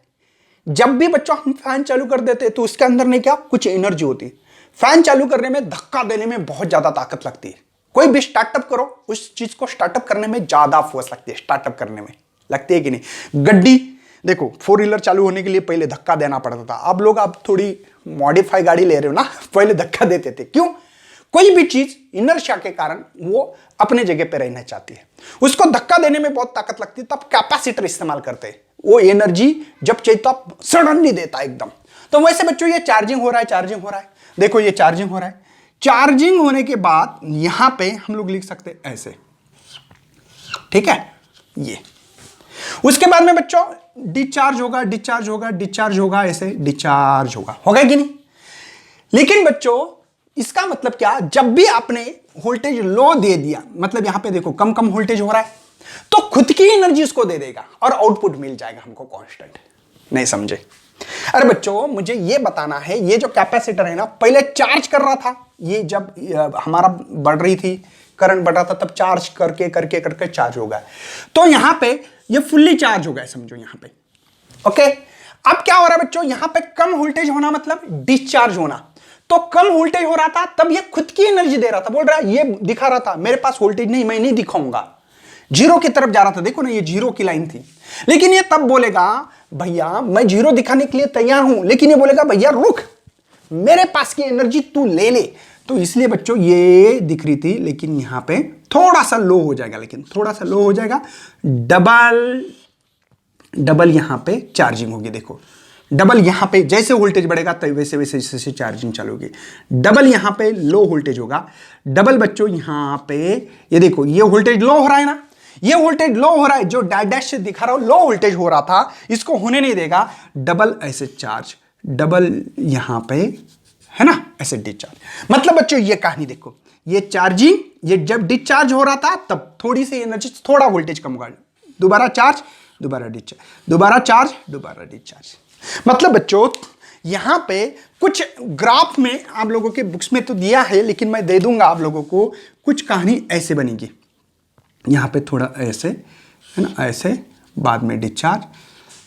जब भी बच्चों हम फैन चालू कर देते हैं तो उसके अंदर नहीं क्या, कुछ एनर्जी होती है। फैन चालू करने में, धक्का देने में बहुत ज्यादा ताकत लगती है। कोई भी स्टार्टअप करो, उस चीज को स्टार्टअप करने में ज्यादा फोर्स लगती है। स्टार्टअप करने में लगती है कि नहीं। गड्डी देखो, 4 व्हीलर चालू होने के लिए पहले धक्का देना पड़ता था। अब लोग अब थोड़ी मॉडिफाई गाड़ी ले रहे हो ना, पहले धक्का देते थे। क्यों? कोई भी चीज इनर्शिया के कारण वो अपने जगह पे रहना चाहती है, उसको धक्का देने में बहुत ताकत लगती है, तब कैपेसिटर इस्तेमाल करते हैं। वो एनर्जी जब चाहिए तब सडनली देता है एकदम। तो वैसे बच्चों ये चार्जिंग हो रहा है। देखो ये चार्जिंग हो रहा है, चार्जिंग होने के बाद यहां पे हम लोग लिख सकते हैं ऐसे, ठीक है। ये उसके बाद में बच्चों डिस्चार्ज होगा, डिस्चार्ज होगा, डिस्चार्ज होगा, ऐसे डिस्चार्ज होगा कि नहीं। लेकिन बच्चों इसका मतलब क्या, जब भी आपने वोल्टेज लो दे दिया, मतलब यहां पे देखो कम कम वोल्टेज हो रहा है, तो खुद की एनर्जी उसको दे देगा और आउटपुट मिल जाएगा हमको कांस्टेंट। नहीं समझे? अरे बच्चों मुझे ये बताना है, ये जो कैपेसिटर है ना पहले चार्ज कर रहा था, ये जब हमारा बढ़ रही थी, करंट बढ़ रहा था, तब चार्ज करके करके करके चार्ज होगा, तो यहां पे ये फुल्ली चार्ज हो गया समझो यहां पे। ओके, अब क्या हो रहा है बच्चों, यहां पे कम वोल्टेज होना मतलब डिस्चार्ज होना, तो कम वोल्टेज हो रहा था तब ये खुद की एनर्जी दे रहा था, बोल रहा है, ये दिखा रहा था मेरे पास वोल्टेज नहीं, मैं नहीं दिखाऊंगा, जीरो की तरफ जा रहा था, देखो ना ये जीरो की लाइन थी। लेकिन ये तब बोलेगा भैया मैं जीरो दिखाने के लिए तैयार हूं, लेकिन ये बोलेगा भैया रुक, मेरे पास की एनर्जी तू ले ले। तो इसलिए बच्चों ये दिख रही थी, लेकिन यहां पे थोड़ा सा लो हो जाएगा, लेकिन थोड़ा सा लो हो जाएगा, डबल यहां पे चार्जिंग होगी। देखो डबल यहां पे जैसे वोल्टेज बढ़ेगा तो वैसे वैसे जैसे चार्जिंग चालू होगी, डबल यहां पे लो वोल्टेज होगा, डबल बच्चों यहां पे ये देखो ये वोल्टेज लो हो रहा है ना, ये वोल्टेज लो हो रहा है, जो डैश से दिखा रहा हो लो वोल्टेज हो रहा था, इसको होने नहीं देगा, डबल ऐसे चार्ज, डबल यहां पे है ना, ऐसे डिस्चार्ज। मतलब बच्चों ये कहानी देखो, ये चार्जिंग, ये जब डिस्चार्ज हो रहा था तब थोड़ी सी एनर्जी, थोड़ा वोल्टेज कम होगा, दोबारा चार्ज, दोबारा डिस्चार्ज, दोबारा चार्ज, दोबारा डिस्चार्ज। मतलब बच्चों यहां पे कुछ ग्राफ में आप लोगों के बुक्स में तो दिया है, लेकिन मैं दे दूंगा आप लोगों को, कुछ कहानी ऐसे बनेगी, यहां पे थोड़ा ऐसे है ना, ऐसे, बाद में डिस्चार्ज,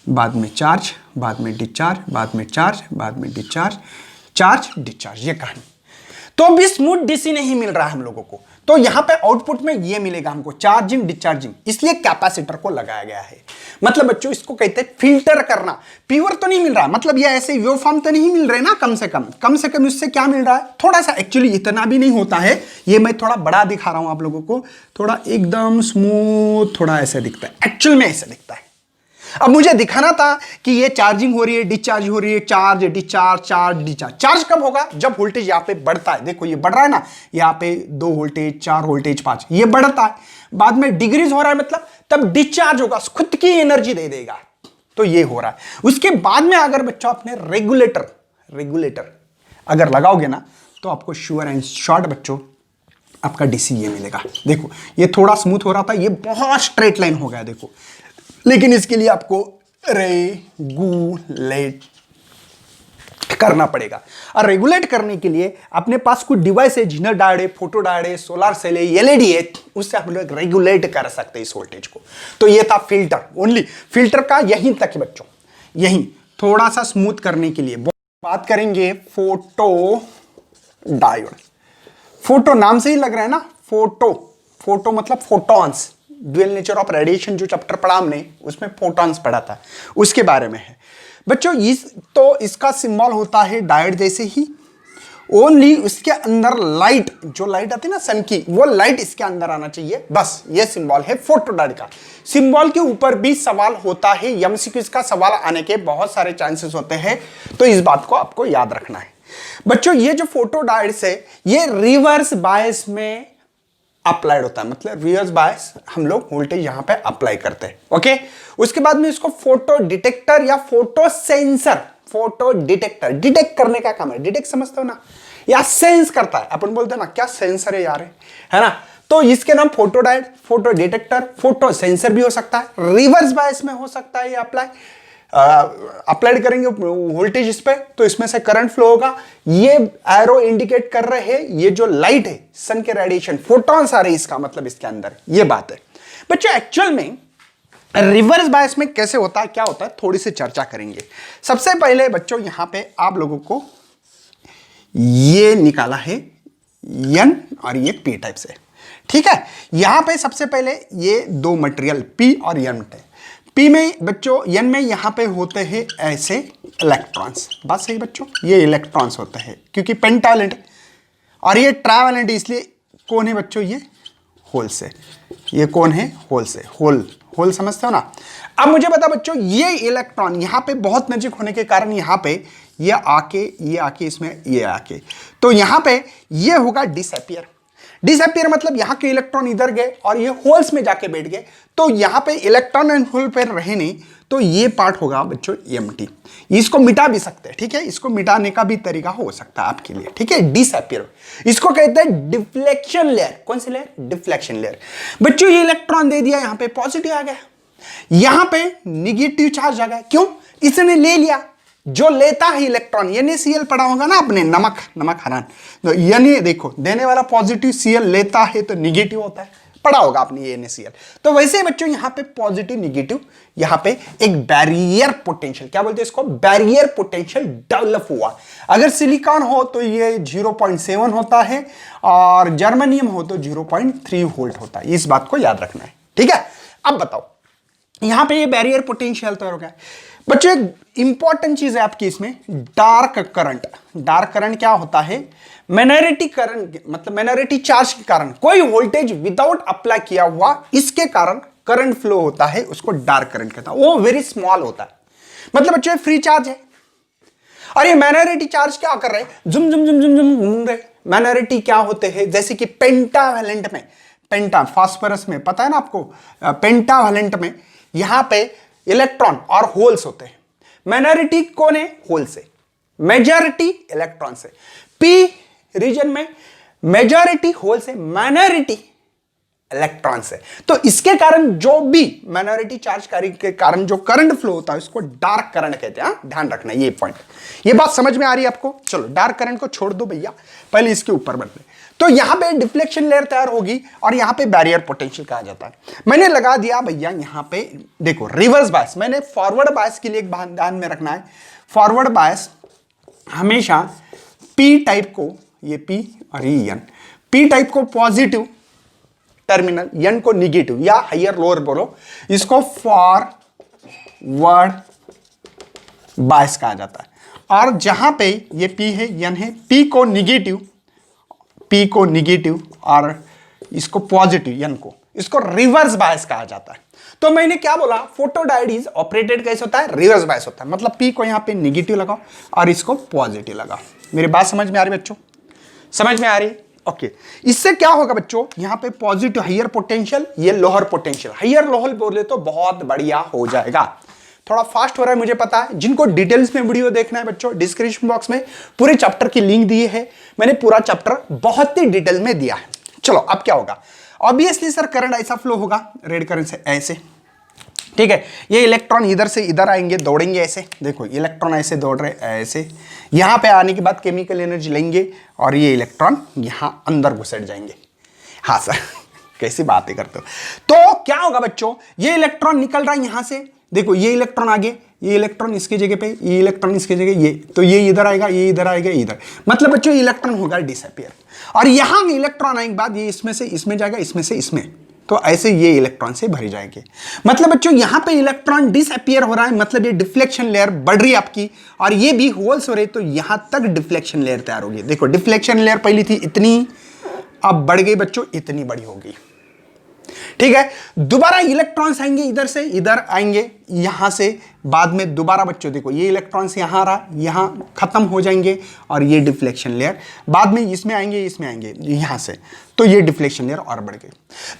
बाद में चार्ज, बाद में डिस्चार्ज, बाद में चार्ज, बाद में डिस्चार्ज, चार्ज डिस्चार्ज, ये कहानी। तो भी स्मूथ डीसी नहीं मिल रहा है हम लोगों को, तो यहां पे आउटपुट में ये मिलेगा हमको चार्जिंग डिस्चार्जिंग, इसलिए कैपेसिटर को लगाया गया है। मतलब बच्चों इसको कहते हैं फिल्टर करना। प्योर तो नहीं मिल रहा, मतलब ये ऐसे वेवफॉर्म तो नहीं मिल रहे ना, कम से कम इससे क्या मिल रहा है, थोड़ा सा, एक्चुअली इतना भी नहीं होता है, ये मैं थोड़ा बड़ा दिखा रहा हूं आप लोगों को, थोड़ा एकदम स्मूथ, थोड़ा ऐसे दिखता है, एक्चुअल में ऐसे दिखता है। अब मुझे दिखाना था कि ये चार्जिंग हो रही है, डिस्चार्ज हो रही है, charge discharge, charge discharge. Charge कब होगा, जब वोल्टेज यहां पे बढ़ता है, देखो ये बढ़ रहा है ना, यहां पे 2 वोल्टेज, 4 वोल्टेज, 5, ये बढ़ता है, बाद में डिग्रीज हो रहा है, मतलब तब डिस्चार्ज होगा, खुद की एनर्जी दे देगा, तो ये हो रहा है। उसके बाद में अगर बच्चों आपने रेगुलेटर अगर लगाओगे ना, तो आपको श्योर एंड शॉर्ट बच्चों आपका डीसी ये मिलेगा। देखो ये थोड़ा स्मूथ हो रहा था, ये बहुत स्ट्रेट लाइन हो गया देखो, लेकिन इसके लिए आपको रेगुलेट करना पड़ेगा। और रेगुलेट करने के लिए अपने पास कुछ डिवाइस है, जिनर डायोड है, फोटो डायोड है, सोलर सेल है, एलईडी है, उससे आप लोग रेगुलेट कर सकते हैं इस वोल्टेज को। तो ये था फिल्टर, ओनली फिल्टर का यहीं तक है बच्चों, यहीं थोड़ा सा स्मूथ करने के लिए। बात करेंगे फोटो डायोड। फोटो नाम से ही लग रहा है ना, फोटो मतलब photons, dual nature of radiation जो चैप्टर पढ़ा हमने, उसमें फोटॉन्स पढ़ा था, उसके बारे में है बच्चों। इसका सिंबल होता है डायोड जैसे ही, ओनली उसके अंदर लाइट, जो लाइट आती है ना सन की, वो लाइट इसके अंदर आना चाहिए, बस ये सिंबल है फोटो डायोड का। सिंबल के ऊपर भी सवाल होता है, एमसीक्यूज का सवाल आने के बहुत सारे चांसेस होते हैं, तो इस बात को आपको याद रखना है बच्चों। ये जो फोटो डायोड है ये रिवर्स बायस में अप्लाइड होता है, मतलब रिवर्स बायस हम लोग वोल्टेज यहां पे अप्लाई करते हैं। ओके, उसके बाद में इसको फोटो डिटेक्टर या photo sensor, photo detector, detect करने का काम है, डिटेक्ट समझते हो ना, या सेंस करता है, अपन बोलते हैं ना क्या सेंसर है यार, है ना, तो इसके नाम photo diode, photo detector, photo sensor भी हो सकता है, रिवर्स बायस में हो सकता है ये अप्लाइड करेंगे वोल्टेज इस पे, तो इसमें से करंट फ्लो होगा। ये एरो इंडिकेट कर रहे हैं, ये जो लाइट है सन के रेडिएशन, फोटॉन्स आ रहे हैं, इसका मतलब इसके अंदर ये बात है बच्चों। एक्चुअल में रिवर्स बायस में कैसे होता है, क्या होता है, थोड़ी सी चर्चा करेंगे। सबसे पहले बच्चों यहां पे आप लोगों को ये निकाला है एन और ये पी टाइप से, ठीक है। यहां पे सबसे पहले ये दो मटेरियल पी और एन है। पी में बच्चों, एन में यहां पे होते हैं ऐसे इलेक्ट्रॉन्स, बात सही बच्चों, ये इलेक्ट्रॉन्स होते हैं क्योंकि पेंटावैलेंट, और ये ट्रावैलेंट, इसलिए कौन है बच्चों, ये होल से, ये कौन है, होल से, होल समझते हो ना। अब मुझे बता बच्चों, ये इलेक्ट्रॉन यहां पे बहुत नजीक होने के कारण यहां पे ये आके इसमें ये आके, तो यहां पे ये होगा डिसअपियर। डिसअपियर मतलब यहां के इलेक्ट्रॉन इधर गए और ये होल्स में जाके बैठ गए, तो यहां पे इलेक्ट्रॉन एंड होल पे रहे नहीं, तो ये पार्ट होगा बच्चों एम्प्टी। इसको मिटा भी सकते हैं, ठीक है, इसको मिटाने का भी तरीका हो सकता है आपके लिए, ठीक है, डिसअपियर। इसको कहते हैं डिफ्लेक्शन लेयर। कौन सी लेयर? Deflection layer. बच्चों ये इलेक्ट्रॉन दे दिया, यहां पे पॉजिटिव आ गया, यहां पे निगेटिव चार्ज आ गया। क्यों? इसने ले लिया। जो लेता है इलेक्ट्रॉन, NaCl पढ़ा होगा ना आपने, नमक हरान, तो यानी देखो देने वाला पॉजिटिव, Cl लेता है तो निगेटिव होता है, पढ़ा होगा आपने ये NaCl। तो वैसे बच्चों यहां पे पॉजिटिव निगेटिव, यहां पे एक बैरियर पोटेंशियल, क्या बोलते हैं इसको, बैरियर पोटेंशियल डेवलप हुआ। अगर सिलिकॉन हो तो ये 0.7 होता है और जर्मेनियम हो तो 0.3 वोल्ट होता है। इस बात को याद रखना है, ठीक है। अब बताओ यहां पे ये बैरियर पोटेंशियल तैयार हो गया। बच्चों एक इंपॉर्टेंट चीज है आपकी इसमें, डार्क करंट। डार्क करंट क्या होता है? माइनॉरिटी करंट, मतलब माइनॉरिटी चार्ज के कारण कोई वोल्टेज विदाउट अप्लाई किया हुआ, इसके कारण करंट फ्लो होता है, उसको डार्क करंट कहता है। वो वेरी स्मॉल होता है, मतलब बच्चों फ्री चार्ज है और ये माइनॉरिटी चार्ज क्या कर रहे हैं, जुम जुम जुम जुम जुम घूम रहे। माइनॉरिटी क्या होते हैं, जैसे कि पेंटावेलेंट में, पेंटा फास्फोरस में पता है ना आपको, पेंटावेलेंट में यहां पे इलेक्ट्रॉन और होल्स होते हैं। माइनॉरिटी कौन है? होल से, मेजॉरिटी इलेक्ट्रॉन से। पी रीजन में मेजॉरिटी होल से, माइनॉरिटी इलेक्ट्रॉन से। तो इसके कारण जो भी माइनॉरिटी चार्ज के कारण जो करंट फ्लो होता है उसको डार्क करंट कहते हैं। ध्यान रखना ये पॉइंट। ये बात समझ में आ रही है आपको? चलो डार्क करंट को छोड़ दो भैया, पहले इसके ऊपर बढ़ते। तो यहां पे डिफ्लेक्शन लेयर तैयार होगी और यहां पे बैरियर पोटेंशियल कहा जाता है। मैंने लगा दिया भैया यहां पे, देखो रिवर्स बायस, मैंने फॉरवर्ड बायस के लिए एक ध्यान में रखना है। फॉरवर्ड बायस हमेशा पी टाइप को, ये पी और ये एन, पी टाइप को पॉजिटिव टर्मिनल, एन को निगेटिव, या हायर लोअर बोलो, इसको फॉरवर्ड बायस कहा जाता है। और जहां पे ये पी है, एन है, पी को निगेटिव और इसको पॉजिटिव, एन को, इसको रिवर्स बायस कहा जाता है। तो मैंने क्या बोला, फोटोडायोड इज ऑपरेटेड कैसे होता है? रिवर्स बायस होता है। मतलब पी को यहां पे निगेटिव लगाओ और इसको पॉजिटिव लगाओ। मेरी बात समझ में आ रही बच्चों? समझ में आ रही? ओके। इससे क्या होगा बच्चों, यहां पे पॉजिटिव हायर पोटेंशियल, ये लोअर पोटेंशियल, हायर लोअर बोले तो बहुत बढ़िया हो जाएगा। थोड़ा फास्ट हो रहा है मुझे पता है। जिनको डिटेल्स में वीडियो देखना है बच्चों, डिस्क्रिप्शन बॉक्स में पूरे चैप्टर की लिंक दी है, मैंने पूरा चैप्टर बहुत ही डिटेल में दिया है। चलो अब क्या होगा, ऑब्वियसली सर करंट ऐसा फ्लो होगा, रेड करंट से ऐसे, ठीक है। ये इलेक्ट्रॉन इधर से इधर आएंगे, दौड़ेंगे ऐसे, देखो इलेक्ट्रॉन ऐसे दौड़ रहे ऐसे, यहां पे आने के बाद केमिकल एनर्जी लेंगे और ये इलेक्ट्रॉन यहां अंदर घुसट जाएंगे। हाँ सर कैसी बातें करते हो। तो क्या होगा बच्चों, ये इलेक्ट्रॉन निकल रहा है यहां से, देखो ये इलेक्ट्रॉन आगे, ये इलेक्ट्रॉन इसकी जगह पे, ये इलेक्ट्रॉन इसकी जगह, ये तो ये इधर आएगा, ये इधर आएगा, इधर, मतलब बच्चों इलेक्ट्रॉन होगा डिसअपियर। और यहां इलेक्ट्रॉन आने के बाद ये इसमें से इसमें जाएगा, इसमें से इसमें, तो ऐसे ये इलेक्ट्रॉन से भरी जाएंगे। मतलब बच्चों यहां पे इलेक्ट्रॉन डिसअपियर हो रहा है, मतलब ये डिफ्लेक्शन लेयर बढ़ रही है आपकी, और ये भी होल्स हो रहे, तो यहां तक डिफ्लेक्शन लेयर तैयार होगी। देखो डिफ्लेक्शन लेयर पहली थी इतनी, अब बढ़ गई बच्चों, इतनी बड़ी हो गई, ठीक है। दोबारा इलेक्ट्रॉन्स आएंगे इधर से, इधर आएंगे यहां से, बाद में दोबारा बच्चों देखो ये इलेक्ट्रॉन्स यहां रहा, यहां खत्म हो जाएंगे और ये डिफ्लेक्शन लेयर, बाद में इसमें आएंगे, इसमें आएंगे यहां से, तो ये डिफ्लेक्शन लेयर और बढ़ गई।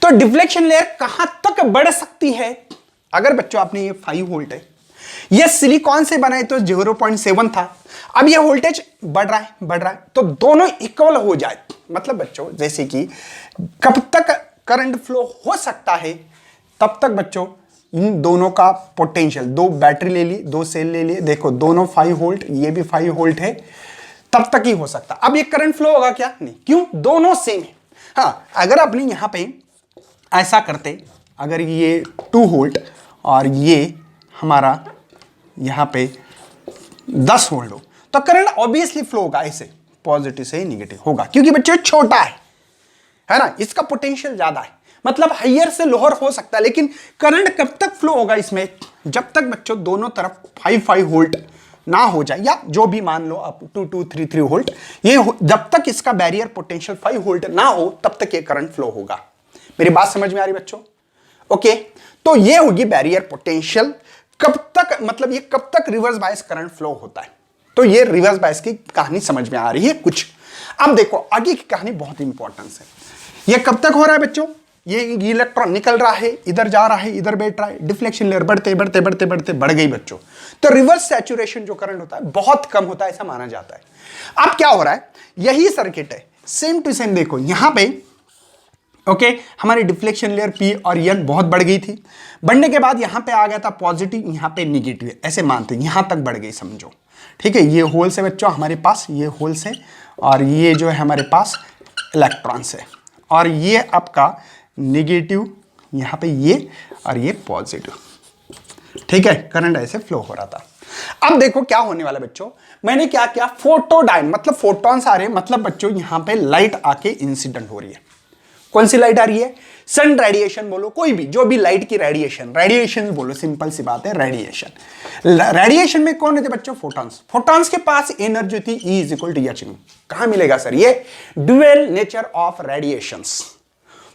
तो डिफ्लेक्शन लेयर कहां तक बढ़ सकती है? अगर बच्चों आपने ये 5 वोल्ट है, ये सिलिकॉन से बनाए तो 0.7 था, अब ये वोल्टेज बढ़ रहा है, तो दोनों इक्वल हो जाए। मतलब बच्चों जैसे कि कब तक करंट फ्लो हो सकता है, तब तक बच्चों इन दोनों का पोटेंशियल, दो बैटरी ले ली, दो सेल ले लिए, देखो दोनों 5 वोल्ट, ये भी 5 वोल्ट है, तब तक ही हो सकता। अब ये करंट फ्लो होगा क्या? नहीं, क्यों? दोनों सेम है। हाँ, अगर अपने यहां पे ऐसा करते, अगर ये 2 वोल्ट और ये हमारा यहां पे 10 वोल्ट हो, तो करंट ऑब्वियसली फ्लो होगा ऐसे, पॉजिटिव से निगेटिव होगा, क्योंकि बच्चों छोटा है ना, इसका पोटेंशियल ज्यादा है, मतलब हायर से लोअर हो सकता है। लेकिन करंट कब तक फ्लो होगा इसमें? जब तक बच्चों दोनों तरफ 5 वोल्ट ना हो जाए, या जो भी मान लो आप 2-3 वोल्ट, ये जब तक इसका बैरियर पोटेंशियल 5 वोल्ट ना हो, तब तक ये करंट फ्लो होगा। मेरी बात समझ में आ रही बच्चों? ओके, तो ये होगी बैरियर पोटेंशियल। कब तक, मतलब ये कब तक रिवर्स बायस करंट फ्लो होता है? तो ये रिवर्स बायस की कहानी समझ में आ रही है कुछ। अब देखो आगे की कहानी बहुत इंपॉर्टेंट है। ये कब तक हो रहा है बच्चों, ये इलेक्ट्रॉन निकल रहा है, इधर जा रहा है, इधर बैठ रहा है, डिफ्लेक्शन लेयर बढ़ते बढ़ते बढ़ते बढ़ते बढ़ गई बच्चों। तो रिवर्स सैचुरेशन जो करंट होता है बहुत कम होता है ऐसा माना जाता है। अब क्या हो रहा है, यही सर्किट है सेम टू सेम। देखो यहां पे ओके हमारी डिफ्लेक्शन लेयर पी और एन बहुत बढ़ गई थी, बढ़ने के बाद यहां पे आ गया था पॉजिटिव, यहां पे निगेटिव, ऐसे मानते यहां तक बढ़ गई समझो। ठीक है, ये होल से बच्चों हमारे पास, ये होल से, और ये जो है हमारे पास इलेक्ट्रॉन्स है, और ये आपका निगेटिव यहां पे ये, और ये पॉजिटिव। ठीक है, करंट ऐसे फ्लो हो रहा था। अब देखो क्या होने वाला बच्चों, मैंने क्या किया, फोटोडाइन मतलब फोटॉन्स आ रहे हैं, मतलब बच्चों यहां पे लाइट आके इंसिडेंट हो रही है। कौन सी लाइट आ रही है, सन रेडिएशन बोलो, कोई भी जो भी लाइट की रेडिएशन, रेडिएशन बोलो, सिंपल सी बात है रेडिएशन। रेडिएशन में कौन थे बच्चों, फोटॉन्स। फोटॉन्स के पास एनर्जी थी E = h। कहां मिलेगा सर, ये dual nature of radiations,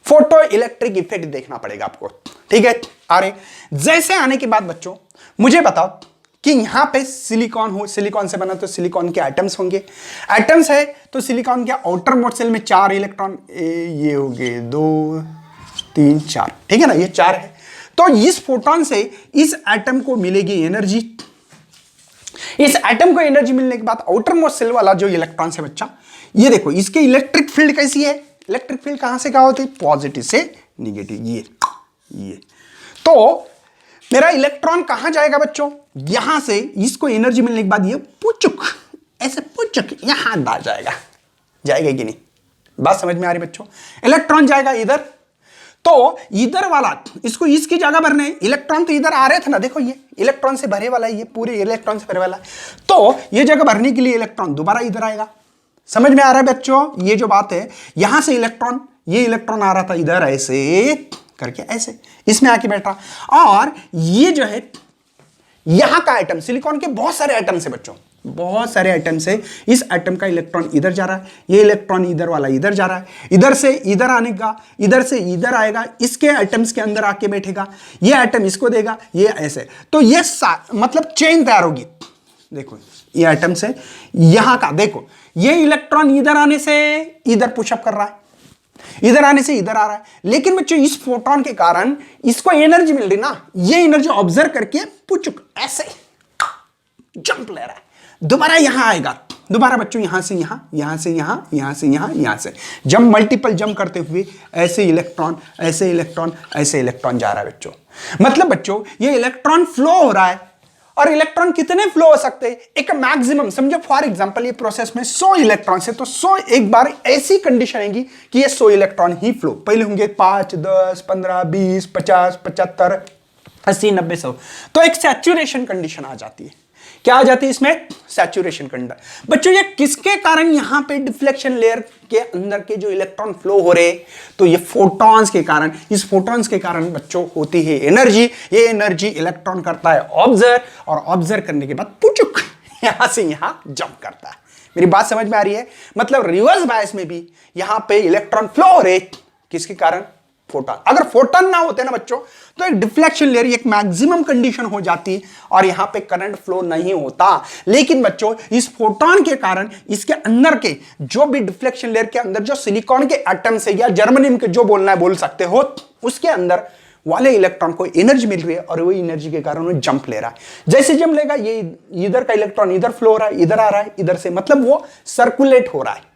photo electric effect देखना पड़ेगा आपको। ठीक है, अरे जैसे आने के बाद बच्चों मुझे बताओ कि यहां पे सिलिकॉन हो, सिलिकॉन से बना तो सिलिकॉन के एटम्स होंगे, एटम्स है तो सिलिकॉन के आउटर मोस्ट शेल में 4 इलेक्ट्रॉन, ये हो गए 2 3 4, ठीक है ना, ये 4 है। तो इस फोटोन से इस एटम को मिलेगी एनर्जी। इस एटम को एनर्जी मिलने के बाद आउटर मोस्ट शेल वाला जो इलेक्ट्रॉन है बच्चा, ये देखो इसके इलेक्ट्रिक फील्ड कैसी है, इलेक्ट्रिक फील्ड कहां से कहां होती है, पॉजिटिव से निगेटिव। ये तो मेरा इलेक्ट्रॉन कहां जाएगा बच्चों, यहां से इसको एनर्जी मिलने के बाद ये पुचुक, ऐसे पुचुक यहां आ जाएगा, जाएगा कि नहीं, बात समझ में आ रही बच्चों। इलेक्ट्रॉन जाएगा इधर, तो इधर वाला इसको इसकी जगह भरने, इलेक्ट्रॉन तो इधर आ रहे थे ना, देखो ये इलेक्ट्रॉन से भरे वाला है, ये पूरे इलेक्ट्रॉन से भरे वाला है, तो ये जगह भरने के लिए इलेक्ट्रॉन दोबारा इधर आएगा। समझ में आ रहा है बच्चों, ये जो बात है, यहां से इलेक्ट्रॉन, ये इलेक्ट्रॉन आ रहा था इधर ऐसे करके, ऐसे इसमें आके बैठा, और ये जो है यहां का एटम, सिलिकॉन के बहुत सारे एटम से बच्चों, बहुत सारे एटम से, इस एटम का इलेक्ट्रॉन इधर जा रहा है, ये इलेक्ट्रॉन इधर वाला इधर जा रहा है, इधर से इधर आने का, इधर से इधर आएगा, इसके एटम्स के अंदर आके बैठेगा, ये एटम इसको देगा, ये ऐसे, तो ये मतलब चेन तैयार होगी। देखो ये एटम से यहां का, देखो ये इलेक्ट्रॉन इधर आने से इधर पुशअप कर रहा है, इधर आने से इधर आ रहा है, लेकिन बच्चों इस फोटोन के कारण इसको एनर्जी मिल रही ना, ये एनर्जी ऑब्जर्व करके पुचुक ऐसे जंप ले रहा है, दोबारा यहां आएगा, दोबारा बच्चों यहां से यहां, यहां से यहां, यहां से यहां, यहां से जंप, मल्टीपल जंप करते हुए ऐसे इलेक्ट्रॉन, ऐसे इलेक्ट्रॉन, ऐसे इलेक्ट्रॉन जा रहा है बच्चों। मतलब बच्चों ये इलेक्ट्रॉन फ्लो हो रहा है, और इलेक्ट्रॉन कितने फ्लो हो सकते हैं, एक मैक्सिमम समझो, फॉर एग्जांपल ये प्रोसेस में 100 इलेक्ट्रॉन से, तो 100 एक बार ऐसी कंडीशन आएगी कि ये 100 इलेक्ट्रॉन ही फ्लो, पहले होंगे 5 10 15 20 50 75 80 90 100, तो एक सैचुरेशन कंडीशन आ जाती है। क्या आ जाती है इसमें, सैचुरेशन कंडीशन। बच्चों ये किसके कारण यहां पे डिफ्लेक्शन लेयर के अंदर के जो इलेक्ट्रॉन फ्लो हो रहे, तो ये फोटॉन्स के कारण, इस फोटॉन्स के कारण बच्चों होती है एनर्जी। ये एनर्जी इलेक्ट्रॉन करता है ऑब्जर्व, और ऑब्जर्व करने के बाद पुचुक यहां से यहां जंप करता है। मेरी बात समझ में आ रही है, मतलब रिवर्स बायस में भी यहां पे इलेक्ट्रॉन फ्लो हो रहे, किसके कारण, फोटॉन। अगर फोटॉन ना होते ना बच्चों, तो एक डिफ्लेक्शन लेयर एक मैक्सिमम कंडीशन हो जाती और यहां पे करंट फ्लो नहीं होता। लेकिन बच्चों इस फोटॉन के कारण इसके अंदर के जो भी डिफ्लेक्शन लेयर के अंदर जो सिलिकॉन के एटम्स है या जर्मनियम के, जो बोलना है बोल सकते हो, उसके अंदर वाले इलेक्ट्रॉन को एनर्जी मिल रही है, और वही एनर्जी के कारण वो जंप ले रहा है। जैसे जंप लेगा, ये इधर का इलेक्ट्रॉन इधर फ्लो हो रहा है, इधर आ रहा है, इधर से, मतलब वो सर्कुलेट हो रहा है,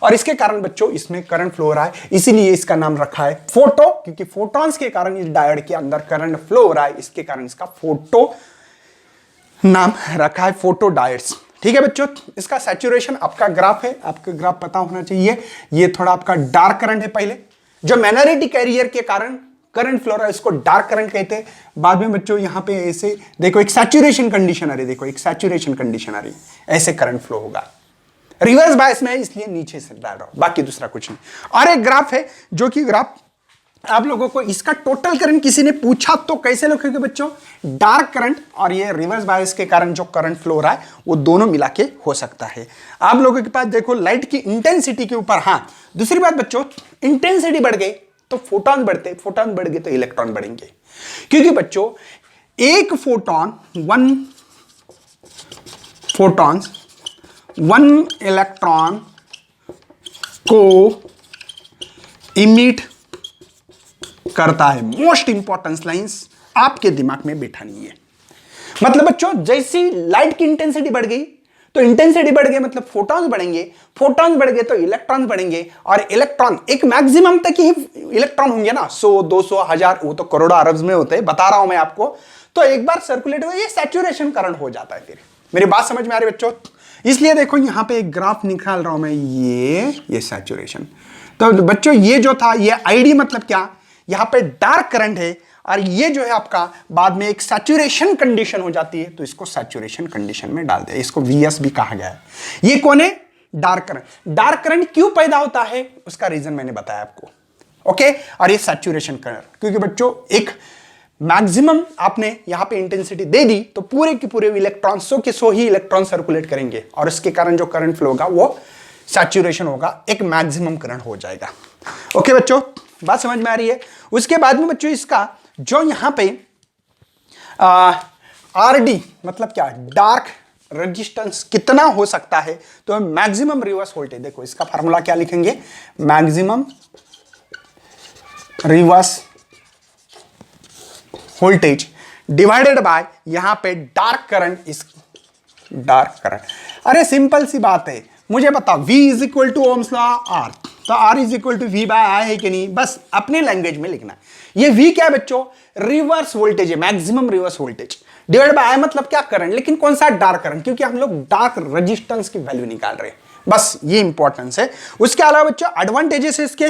और इसके कारण बच्चों इसमें करंट फ्लो हो रहा है। इसीलिए इसका नाम रखा है फोटो, क्योंकि फोटॉन्स के कारण इस डायोड के अंदर करंट फ्लो हो रहा है, इसके कारण इसका फोटो नाम रखा है, फोटो डायोड्स। ठीक है बच्चों, इसका सैचुरेशन आपका ग्राफ है, आपका ग्राफ पता होना चाहिए। ये थोड़ा आपका डार्क करंट है, पहले जो माइनॉरिटी कैरियर के कारण करंट फ्लो रहा है इसको डार्क करंट कहते हैं। बाद में बच्चों यहां पे ऐसे देखो एक सैचुरेशन कंडीशन आ रही, देखो एक सैचुरेशन कंडीशन आ रही, ऐसे करंट फ्लो होगा। रिवर्स बायस में है इसलिए नीचे से डाल रहा हूं, बाकी दूसरा कुछ नहीं। और एक ग्राफ है जो कि ग्राफ आप लोगों को इसका टोटल करंट किसी ने पूछा तो कैसे लिखोगे बच्चों, डार्क करंट और ये रिवर्स बायस के कारण जो करंट फ्लो हो रहा है वो दोनों मिला के हो सकता है। आप लोगों के पास देखो लाइट की इंटेंसिटी के ऊपर, हाँ दूसरी बात बच्चों, इंटेंसिटी बढ़ गई तो फोटॉन बढ़ते, फोटॉन बढ़ गए तो इलेक्ट्रॉन बढ़ेंगे, क्योंकि बच्चों एक फोटॉन, 1 फोटॉन्स 1 इलेक्ट्रॉन को इमिट करता है। मोस्ट इंपॉर्टेंट लाइंस आपके दिमाग में बैठानी है। मतलब बच्चों जैसी लाइट की इंटेंसिटी बढ़ गई तो इंटेंसिटी बढ़ गई मतलब फोटॉन्स बढ़ेंगे, फोटॉन्स बढ़ गए तो इलेक्ट्रॉन्स बढ़ेंगे, और इलेक्ट्रॉन एक मैक्सिमम तक ही इलेक्ट्रॉन होंगे ना, 100 200 1000, वो तो करोड़ों अरब में होते हैं, बता रहा हूं मैं आपको। तो एक बार सर्कुलेट हो ये सैचुरेशन करंट हो जाता है। फिर मेरी बात समझ में आ रही बच्चों? इसलिए देखो यहां पे एक ग्राफ निकाल रहा हूं मैं, ये सैचुरेशन। तो बच्चों ये जो था ये आईडी मतलब क्या, यहां पे डार्क करंट है, और ये जो है आपका बाद में एक सैचुरेशन कंडीशन हो जाती है, तो इसको सैचुरेशन कंडीशन में डाल दिया, इसको वीएस भी कहा गया है। ये कौन है? Dark current. डार्क करंट क्यों पैदा होता है उसका रीजन मैंने बताया आपको, ओके। और ये सैचुरेशन करंट, क्योंकि बच्चों एक मैक्सिमम आपने यहां पे इंटेंसिटी दे दी तो पूरे के पूरे इलेक्ट्रॉन 100 के 100 ही इलेक्ट्रॉन सर्कुलेट करेंगे, और इसके कारण जो करंट फ्लो होगा वो सैचुरेशन होगा, एक मैक्सिमम करंट हो जाएगा। ओके बच्चों, बात समझ में आ रही है? उसके बाद में बच्चों इसका जो यहां पे आरडी मतलब क्या, डार्क रेजिस्टेंस कितना हो सकता है, तो मैक्सिमम रिवर्स वोल्टेज, देखो इसका फार्मूला क्या लिखेंगे, maximum reverse voltage divided by यहां पे डार्क करंट, इस डार्क करंट। अरे सिंपल सी बात है, मुझे बता V is equal to ohm's law R, तो R is equal to V by I है कि नहीं, बस अपने लैंग्वेज में लिखना। ये V क्या है बच्चों? रिवर्स वोल्टेज है, maximum reverse voltage, divide by I मतलब क्या, करंट, लेकिन कौन सा, डार्क करंट, क्योंकि हम लोग डार्क रेजिस्टेंस की वैल्यू निकाल रहे हैं, बस ये इंपॉर्टेंस है। उसके अलावा बच्चों एडवांटेजेस है इसके,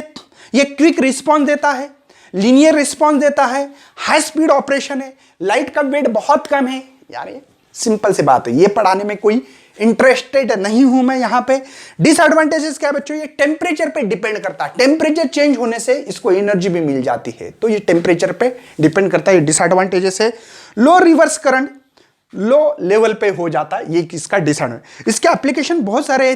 ये क्विक रिस्पॉन्स देता है, लीनियर रिस्पॉन्स देता है, हाई स्पीड ऑपरेशन है, लाइट का वेट बहुत कम है। यार ये सिंपल सी बात है, ये पढ़ाने में कोई इंटरेस्टेड नहीं हूं मैं यहां पे। डिसएडवांटेजेस क्या है बच्चों? ये टेम्परेचर पे डिपेंड करता है, टेम्परेचर चेंज होने से इसको एनर्जी भी मिल जाती है, तो ये टेम्परेचर पे डिपेंड करता है, ये डिसएडवांटेजेस है। लो रिवर्स करंट लो लेवल पे हो जाता है, ये किसका डिसएडवांटेज। इसके एप्लीकेशन बहुत सारे,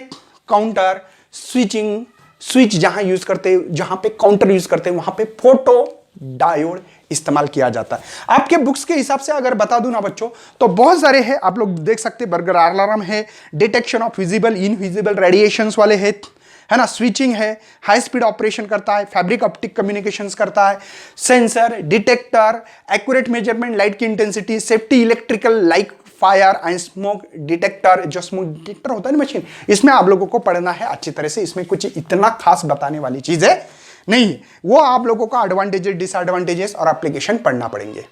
काउंटर स्विचिंग, स्विच जहां यूज करते हैं, जहां पे काउंटर यूज करते हैं वहां पे फोटो डायोड इस्तेमाल किया जाता है। आपके बुक्स के हिसाब से अगर बता दूं ना बच्चों तो बहुत सारे हैं, आप लोग देख सकते हैं, बर्गर अलार्म है, detection of visible invisible radiations वाले है ना, स्विचिंग है, हाई स्पीड ऑपरेशन करता है, फैब्रिक ऑप्टिक कम्युनिकेशंस करता है, sensor, detector, accurate measurement light की intensity, safety, electrical like fire and smoke detector, जो स्मोक डिटेक्टर होता है ना मशीन, इसमें आप लोगों को पढ़ना है अच्छी तरह से, इसमें कुछ इतना खास बताने वाली चीज है नहीं, वो आप लोगों का एडवांटेजेस डिसएडवांटेजेस और एप्लीकेशन पढ़ना पड़ेंगे।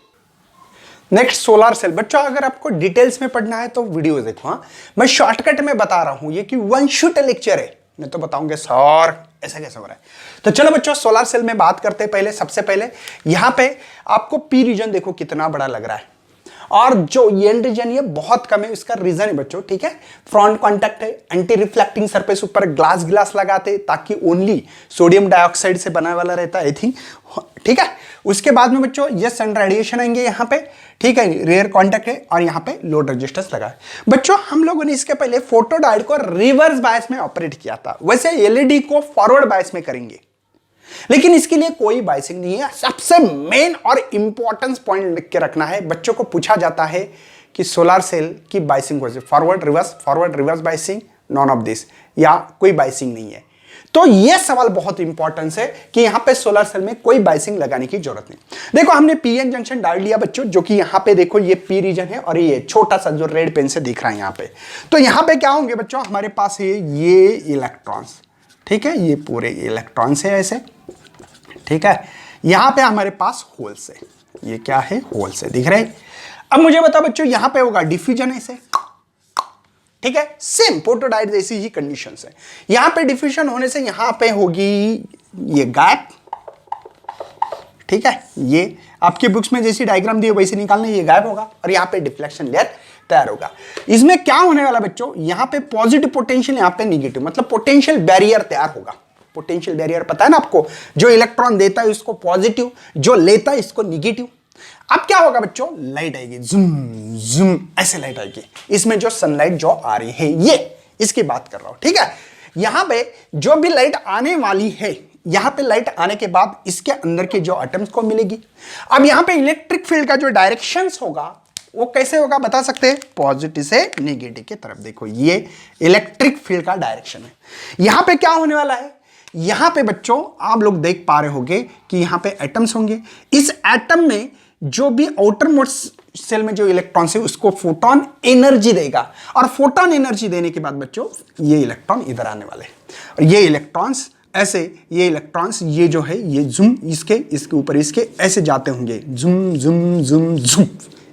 Next solar cell. बच्चों अगर आपको डिटेल्स में पढ़ना है तो वीडियो देखो, हाँ मैं शॉर्टकट में बता रहा हूं, ये कि वन शूट लेक्चर है, मैं तो बताऊंगे सर ऐसा कैसे हो रहा है। तो चलो बच्चों सोलर सेल में बात करते हैं। पहले सबसे पहले यहां पे आपको पी रीजन देखो कितना बड़ा लग रहा है, और जो एन रीजन ये बहुत कम है, इसका रीजन है बच्चों, ठीक है, फ्रंट कांटेक्ट है, एंटी रिफ्लेक्टिंग सरफेस, ऊपर ग्लास लगाते ताकि ओनली सोडियम डाइऑक्साइड से बना वाला रहता है, आई थिंक, ठीक है। उसके बाद में बच्चों ये सन रेडिएशन आएंगे यहाँ पे, ठीक है, रेयर कांटेक्ट है, और यहाँ पे लोड रेजिस्टेंस लगा है। बच्चों हम लोगों ने इसके पहले फोटो डायोड को रिवर्स बायस में ऑपरेट किया था, वैसे एलईडी को फॉरवर्ड बायस में करेंगे, लेकिन इसके लिए कोई बायसिंग नहीं है। सबसे मेन और इंपॉर्टेंट पॉइंट लिख के रखना है, बच्चों को पूछा जाता है कि सोलर सेल की बायसिंग कौन सी, forward reverse biasing, none of this, या कोई बायसिंग नहीं है। तो यह सवाल बहुत इंपॉर्टेंट है कि यहां पे सोलर सेल में कोई बायसिंग लगाने की जरूरत नहीं। देखो हमने पीएन जंक्शन डाल लिया बच्चों, जो कि यहां पे देखो ये पी रीजन है, और ये छोटा सा जो रेड पेन से दिख रहा है यहां पे, तो यहां पे क्या होंगे बच्चों, हमारे पास ये इलेक्ट्रॉन्स, ठीक है, ये पूरे इलेक्ट्रॉन्स है ऐसे, ठीक है, यहां पे हमारे पास होल्स है, ये क्या है, होल्स है, दिख रहे हैं। अब मुझे बताओ बच्चों यहां पे होगा डिफ्यूजन ऐसे, ठीक है, सेम फोटोडायोड जैसी ही कंडीशंस है। यहां पे डिफ्यूजन होने से यहां पे होगी ये गैप, ठीक है, ये आपके बुक्स में जैसी डायग्राम दी है वैसे निकालना, ये गैप होगा, और यहां पे डिफ्लेक्शन लेयर तैयार होगा। इसमें क्या होने वाला बच्चों, यहां पे पॉजिटिव पोटेंशियल, यहां पे निगेटिव, मतलब पोटेंशियल बैरियर तैयार होगा। पोटेंशियल बैरियर पता है ना आपको, जो इलेक्ट्रॉन देता है इसको पॉजिटिव, जो लेता है इसको निगेटिव। अब क्या होगा बच्चों, लाइट आएगी, जुम जुम ऐसे लाइट आएगी, इसमें जो सनलाइट जो आ रही है, ये इसकी बात कर रहा हूं, ठीक है। यहां पे जो भी लाइट आने वाली है, यहां पे लाइट आने के बाद इसके अंदर के जो एटम्स को मिलेगी। अब यहां पे इलेक्ट्रिक फील्ड का जो डायरेक्शंस होगा वो कैसे होगा बता सकते हैं? पॉजिटिव से नेगेटिव की तरफ। देखो ये इलेक्ट्रिक फील्ड का डायरेक्शन है। यहां पे क्या होने वाला है? यहां पे बच्चों आप लोग देख पा रहे होंगे कि यहां पे एटम्स होंगे। इस एटम में जो भी आउटर मोस्ट सेल में जो इलेक्ट्रॉन्स है उसको फोटोन एनर्जी देगा, और फोटोन एनर्जी देने के बाद बच्चों ये इलेक्ट्रॉन इधर आने वाले, और ये इलेक्ट्रॉन्स ऐसे, ये इलेक्ट्रॉन्स ये जो है ये जुम इसके ऊपर इसके ऐसे जाते होंगे, जुम जुम जुम जुम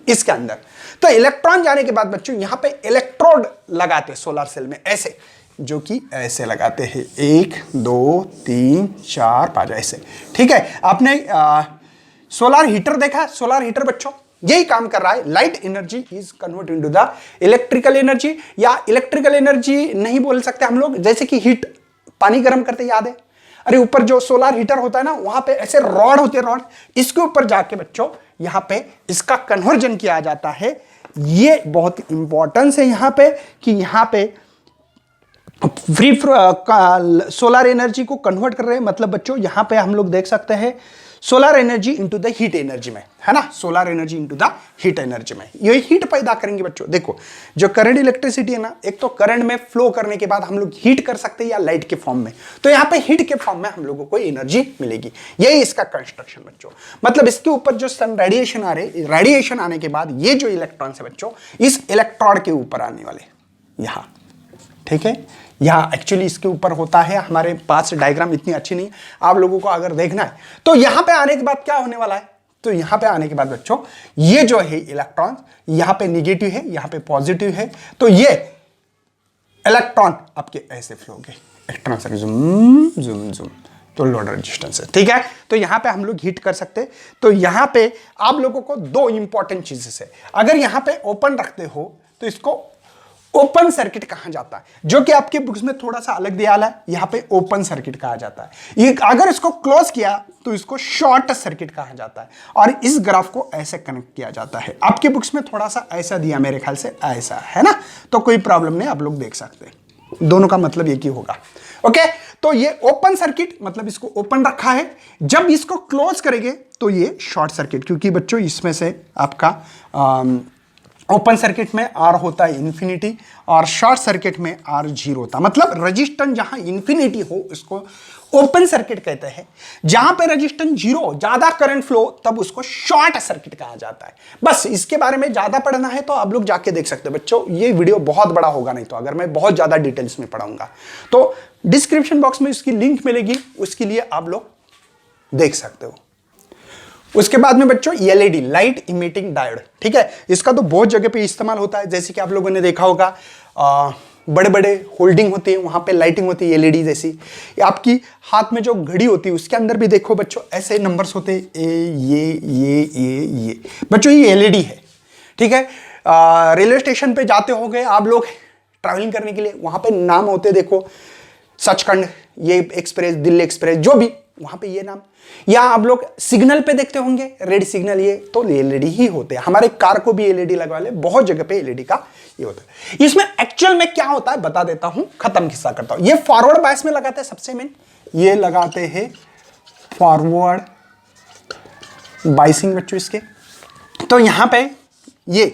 इसके अंदर। तो इलेक्ट्रॉन जाने के बाद बच्चों यहां पे इलेक्ट्रोड लगाते हैं सोलर सेल में ऐसे, जो कि ऐसे लगाते हैं 1 2 3 4 5 ऐसे। ठीक है, आपने सोलर हीटर देखा? सोलर हीटर बच्चों यही काम कर रहा है। Light energy is convert into the electrical energy, या इलेक्ट्रिकल एनर्जी नहीं बोल सकते हम लोग, जैसे कि हीट पानी गर्म करते याद है? अरे ऊपर जो सोलर हीटर होता है ना वहां पे ऐसे रॉड होते हैं, रॉड इसके ऊपर जाके बच्चों यहां पे इसका कन्वर्जन किया जाता है। ये बहुत इंपॉर्टेंस है यहां पे कि यहां पे फ्री सोलर एनर्जी को कन्वर्ट कर रहे हैं। मतलब बच्चों यहां पे हम लोग देख सकते हैं solar energy into the heat energy में, है ना? Solar energy into the heat energy में ये हीट पैदा करेंगे बच्चों। देखो जो करंट इलेक्ट्रिसिटी है ना, एक तो करंट में फ्लो करने के बाद हम लोग हीट कर सकते हैं या लाइट के फॉर्म में, तो यहां पे हीट के फॉर्म में हम लोगों को एनर्जी मिलेगी। यही इसका कंस्ट्रक्शन बच्चों। मतलब इसके ऊपर जो सन रेडिएशन आ रहे, रेडिएशन आने के बाद ये जो इलेक्ट्रॉन्स है बच्चों इस इलेक्ट्रोड के ऊपर आने वाले यहां। ठीक है, यहां एक्चुअली इसके ऊपर होता है, हमारे पास डायग्राम इतनी अच्छी नहीं, आप लोगों को अगर देखना है तो यहां पे आने के बाद क्या होने वाला है? तो यहां पे आने के बाद बच्चों ये जो है इलेक्ट्रॉन यहां पे नेगेटिव है, यहां पे पॉजिटिव है, तो ये इलेक्ट्रॉन आपके ऐसे फ्लो होंगे, इलेक्ट्रॉन से जुम जुम जुम, तो लोड रेजिस्टेंस है। ठीक है, तो यहां पे हम लोग हीट कर सकते हैं। तो यहां पे आप लोगों को दो इंपॉर्टेंट चीजें है, अगर यहां पे ओपन रखते हो तो इसको ओपन सर्किट कहा जाता है, जो कि आपके बुक्स में थोड़ा सा अलग दिया है, यहां पे ओपन सर्किट कहा जाता है। ये अगर इसको क्लोज किया तो इसको शॉर्ट सर्किट कहा जाता है, और इस ग्राफ को ऐसे कनेक्ट किया जाता है। आपके बुक्स में थोड़ा सा ऐसा दिया, मेरे ख्याल से ऐसा है ना, तो कोई प्रॉब्लम नहीं, आप लोग देख सकते हैं, दोनों का मतलब एक ही होगा। ओके, तो ये ओपन सर्किट मतलब इसको ओपन रखा है, जब इसको क्लोज करेंगे तो ये शॉर्ट सर्किट, क्योंकि बच्चों इसमें से आपका ओपन सर्किट में R होता है इन्फिनिटी, और शॉर्ट सर्किट में R 0 होता है। मतलब रेजिस्टेंस जहां इन्फिनिटी हो उसको ओपन सर्किट कहते हैं, जहां पे रेजिस्टेंस 0 ज्यादा करंट फ्लो तब उसको शॉर्ट सर्किट कहा जाता है। बस इसके बारे में ज्यादा पढ़ना है तो आप लोग जाके देख सकते हो बच्चों, ये वीडियो बहुत बड़ा होगा नहीं तो, अगर मैं बहुत ज्यादा डिटेल्स में पढ़ाऊंगा तो डिस्क्रिप्शन बॉक्स में इसकी लिंक मिलेगी, उसके लिए आप लोग देख सकते हो। उसके बाद में बच्चों एलईडी, लाइट इमिटिंग डायोड। ठीक है, इसका तो बहुत जगह पे इस्तेमाल होता है, जैसे कि आप लोगों ने देखा होगा बड़े बड़े होल्डिंग होती है वहां पे लाइटिंग होती है एलईडी जैसी। आपकी हाथ में जो घड़ी होती है उसके अंदर भी देखो बच्चों ऐसे नंबर्स होते हैं, ये बच्चों ये एलईडी है। ठीक है, रेलवे स्टेशन पे जाते होंगे आप लोग ट्रैवलिंग करने के लिए, वहां पे नाम होते देखो, सचखंड, ये एक्सप्रेस, दिल्ली एक्सप्रेस, जो भी वहां पे ये नाम, या आप लोग सिग्नल पे देखते होंगे रेड सिग्नल, ये तो एलईडी ही होते हैं। हमारे कार को भी एलईडी लगवा ले, बहुत जगह पे एलईडी का ये होता है। इसमें एक्चुअल में क्या होता है बता देता हूं, खत्म किस्सा करता हूं। ये फॉरवर्ड बायस में लगाते हैं, सबसे मेन ये लगाते हैं फॉरवर्ड बायसिंग बच्चों इसके। तो यहां पे ये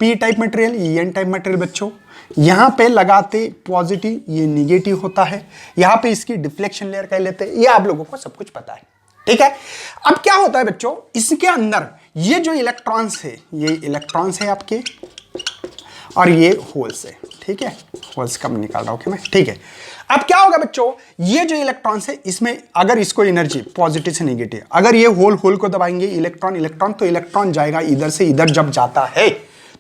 पी टाइप मटेरियल, ये एन टाइप मटेरियल बच्चों, यहां पे लगाते पॉजिटिव, ये निगेटिव होता है, यहां पे इसकी डिफ्लेक्शन लेयर कह लेते हैं, ये आप लोगों को सब कुछ पता है। ठीक है, अब क्या होता है बच्चों, इसके अंदर ये जो इलेक्ट्रॉन्स है, ये इलेक्ट्रॉन्स है आपके, और ये होल्स है। ठीक है, होल्स कब निकाल रहा हूं मैं, ठीक है। अब क्या होगा बच्चों, ये जो इलेक्ट्रॉन्स है इसमें अगर इसको एनर्जी पॉजिटिव से नेगेटिव, अगर ये होल को दबाएंगे इलेक्ट्रॉन, तो इलेक्ट्रॉन जाएगा इधर से इधर, जब जाता है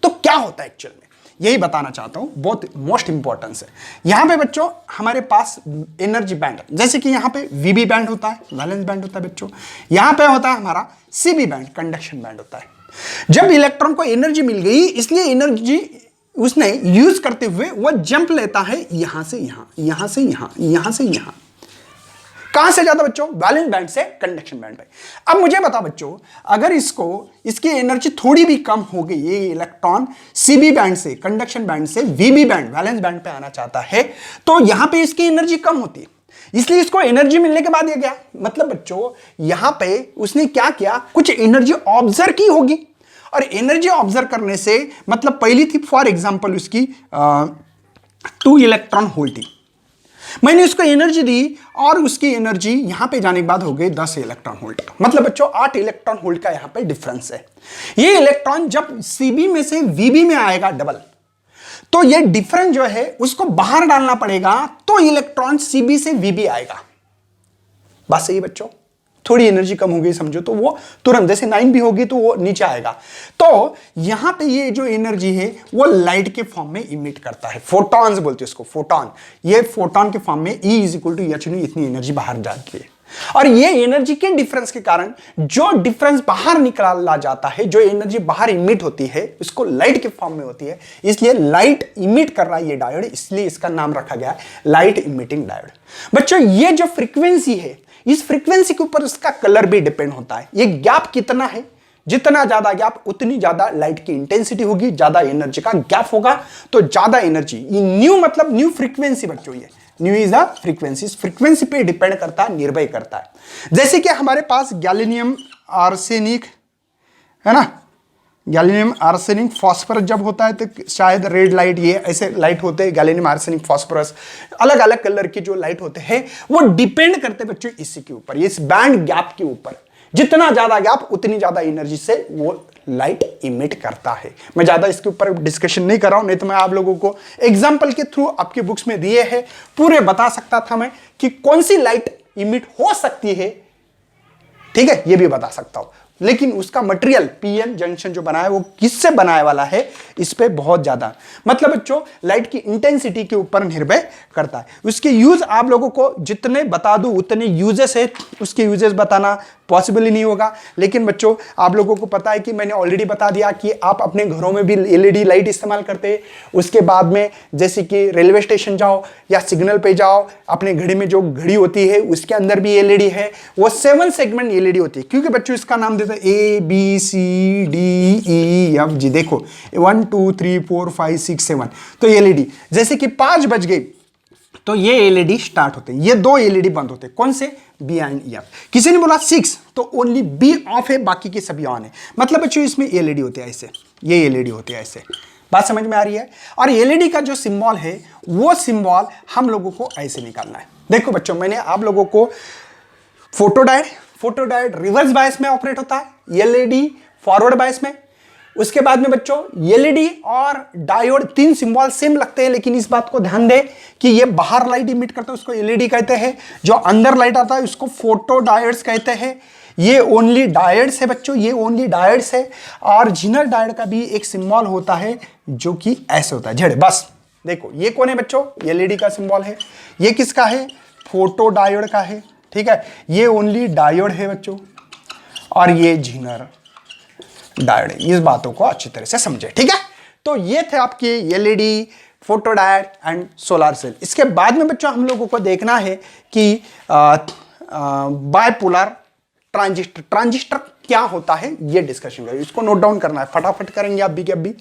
तो क्या होता है एक्चुअल में, यही बताना चाहता हूं, बहुत मोस्ट इंपॉर्टेंस है। यहां पे बच्चों हमारे पास एनर्जी बैंड, जैसे कि यहां पे वीबी बैंड होता है, वैलेंस बैंड होता है बच्चों, यहां पे होता है हमारा सीबी बैंड, कंडक्शन बैंड होता है। जब इलेक्ट्रॉन को एनर्जी मिल गई, इसलिए एनर्जी उसने यूज करते हुए वह जंप लेता है यहां से यहां, यहां से यहां, यहां से यहां। कहां से जाता बच्चों, वैलेंस बैंड से कंडक्शन बैंड पे। अब मुझे बता बच्चों, अगर इसकी एनर्जी थोड़ी भी कम हो गई, ये इलेक्ट्रॉन सीबी बैंड से, कंडक्शन बैंड से वीबी बैंड, वैलेंस बैंड पे आना चाहता है, तो यहां पे इसकी एनर्जी कम होती है, इसलिए इसको एनर्जी मिलने के बाद ये गया। मतलब बच्चों यहां पे उसने क्या किया, कुछ एनर्जी ऑब्जर्व की होगी, और एनर्जी ऑब्जर्व करने से मतलब पहली थी फॉर एग्जांपल उसकी 2 इलेक्ट्रॉन वोल्ट थी, मैंने उसको एनर्जी दी और उसकी एनर्जी यहां पे जाने के बाद हो गई 10 इलेक्ट्रॉन वोल्ट, मतलब बच्चों 8 इलेक्ट्रॉन वोल्ट का यहां पे डिफरेंस है। ये इलेक्ट्रॉन जब सीबी में से वीबी में आएगा डबल, तो ये डिफरेंस जो है उसको बाहर डालना पड़ेगा, तो इलेक्ट्रॉन सीबी से वीबी आएगा। बात सही है बच्चों, थोड़ी एनर्जी कम हो गई समझो तो वो तुरंत जैसे 9 भी होगी तो वो नीचे आएगा। तो यहां पे ये जो एनर्जी है वो लाइट के फॉर्म में इमिट करता है, फोटॉन्स बोलते हैं उसको, फोटॉन। ये फोटॉन के फॉर्म में E = h इतनी एनर्जी बाहर जाती है। और ये एनर्जी के डिफरेंस के कारण जो डिफरेंस बाहर निकाला जाता है, जो एनर्जी बाहर इमिट होती है उसको लाइट के फॉर्म में होती है, इसलिए लाइट इमिट कर रहा है ये डायोड, इसलिए इसका नाम रखा गया है लाइट इमिटिंग डायोड। बच्चों ये जो फ्रीक्वेंसी है, इस फ्रीक्वेंसी के ऊपर उसका कलर भी डिपेंड होता है। ये गैप कितना है, जितना ज्यादा गैप उतनी ज्यादा लाइट की इंटेंसिटी होगी, ज्यादा एनर्जी का गैप होगा तो ज्यादा एनर्जी। न्यू मतलब न्यू फ्रीक्वेंसी बच्चों, ये new is a frequency, frequency पे डिपेंड करता है, निर्भर करता है। जैसे कि हमारे पास गैलियम आर्सेनिक है ना, गैलियम आर्सेनिक फॉस्फरस जब होता है तो शायद रेड लाइट, ये ऐसे लाइट होते हैं गैलियम आर्सेनिक फॉस्फरस, अलग अलग कलर के जो लाइट होते हैं वो डिपेंड करते हैं बच्चों इसी के ऊपर, इस बैंड गैप के ऊपर। जितना ज्यादा गैप उतनी ज्यादा एनर्जी से वो लाइट इमिट करता है। मैं ज्यादा इसके ऊपर डिस्कशन नहीं कर रहा हूं, नहीं तो मैं आप लोगों को एग्जाम्पल के थ्रू आपके बुक्स में दिए हैं पूरे बता सकता था मैं कि कौन सी लाइट इमिट हो सकती है, ठीक है, ये भी बता सकता हूं। लेकिन उसका मटेरियल पीएन जंक्शन जो बनाया वो किससे बनाने वाला है, इस पे बहुत ज्यादा मतलब बच्चों लाइट की इंटेंसिटी के ऊपर निर्भर करता है। उसके यूज आप लोगों को जितने बता दूं उतने यूजेस है, उसके यूजेस बताना पॉसिबल ही नहीं होगा। लेकिन बच्चों आप लोगों को पता है कि मैंने ऑलरेडी बता दिया कि आप अपने घरों में भी एलईडी लाइट इस्तेमाल करते हैं। उसके बाद में जैसे कि रेलवे स्टेशन जाओ या सिग्नल पे जाओ, अपने घड़ी में जो घड़ी होती है उसके अंदर भी एलईडी है, वो 7 सेगमेंट एलईडी होती है। क्योंकि बच्चों इसका नाम देते हैं ABCDEFG, देखो 1 2 3 4 5 6 7, तो एलईडी जैसे कि 5 बज गई तो ये एलईडी स्टार्ट होते हैं, ये 2 एलईडी बंद होते हैं। कौन से? B and F. किसी ने बोला 6 तो ओनली बी ऑफ है, बाकी के सभी ऑन है। मतलब बच्चों इसमें एलईडी होते हैं ऐसे, ये एलईडी होते हैं ऐसे। बात समझ में आ रही है? और एलईडी का जो सिंबल है वो सिंबल हम लोगों को ऐसे निकालना है। देखो बच्चों मैंने आप लोगों को फोटोडायोड रिवर्स बायस में ऑपरेट होता है, एलईडी फॉरवर्ड बायस में। उसके बाद में बच्चों एलईडी और डायोड 3 सिंबल सेम लगते हैं, लेकिन इस बात को ध्यान दें कि ये बाहर लाइट इमिट करता है उसको एलईडी कहते हैं, जो अंदर लाइट आता है उसको फोटोडायोड्स कहते हैं। ये ओनली डायोड्स है बच्चों, ये ओनली डायोड्स है। और जिनर डायोड का भी एक सिंबल होता है जो कि ऐसे होता है, झेड़। बस देखो ये कौन है बच्चों? एलईडी का सिंबल है। ये किसका है? फोटोडायोड का है, ठीक है। ये ओनली डायोड है बच्चों, और ये जिनर डायोड है। इस बातों को अच्छी तरह से समझे, ठीक है। तो ये थे आपके LED, photodiode and solar cell. इसके बाद में बच्चों हम लोगों को देखना है कि बायपोलर ट्रांजिस्टर क्या होता है, ये डिस्कशन करेंगे। इसको नोट डाउन करना है, फटाफट करेंगे आप भी के अब भी।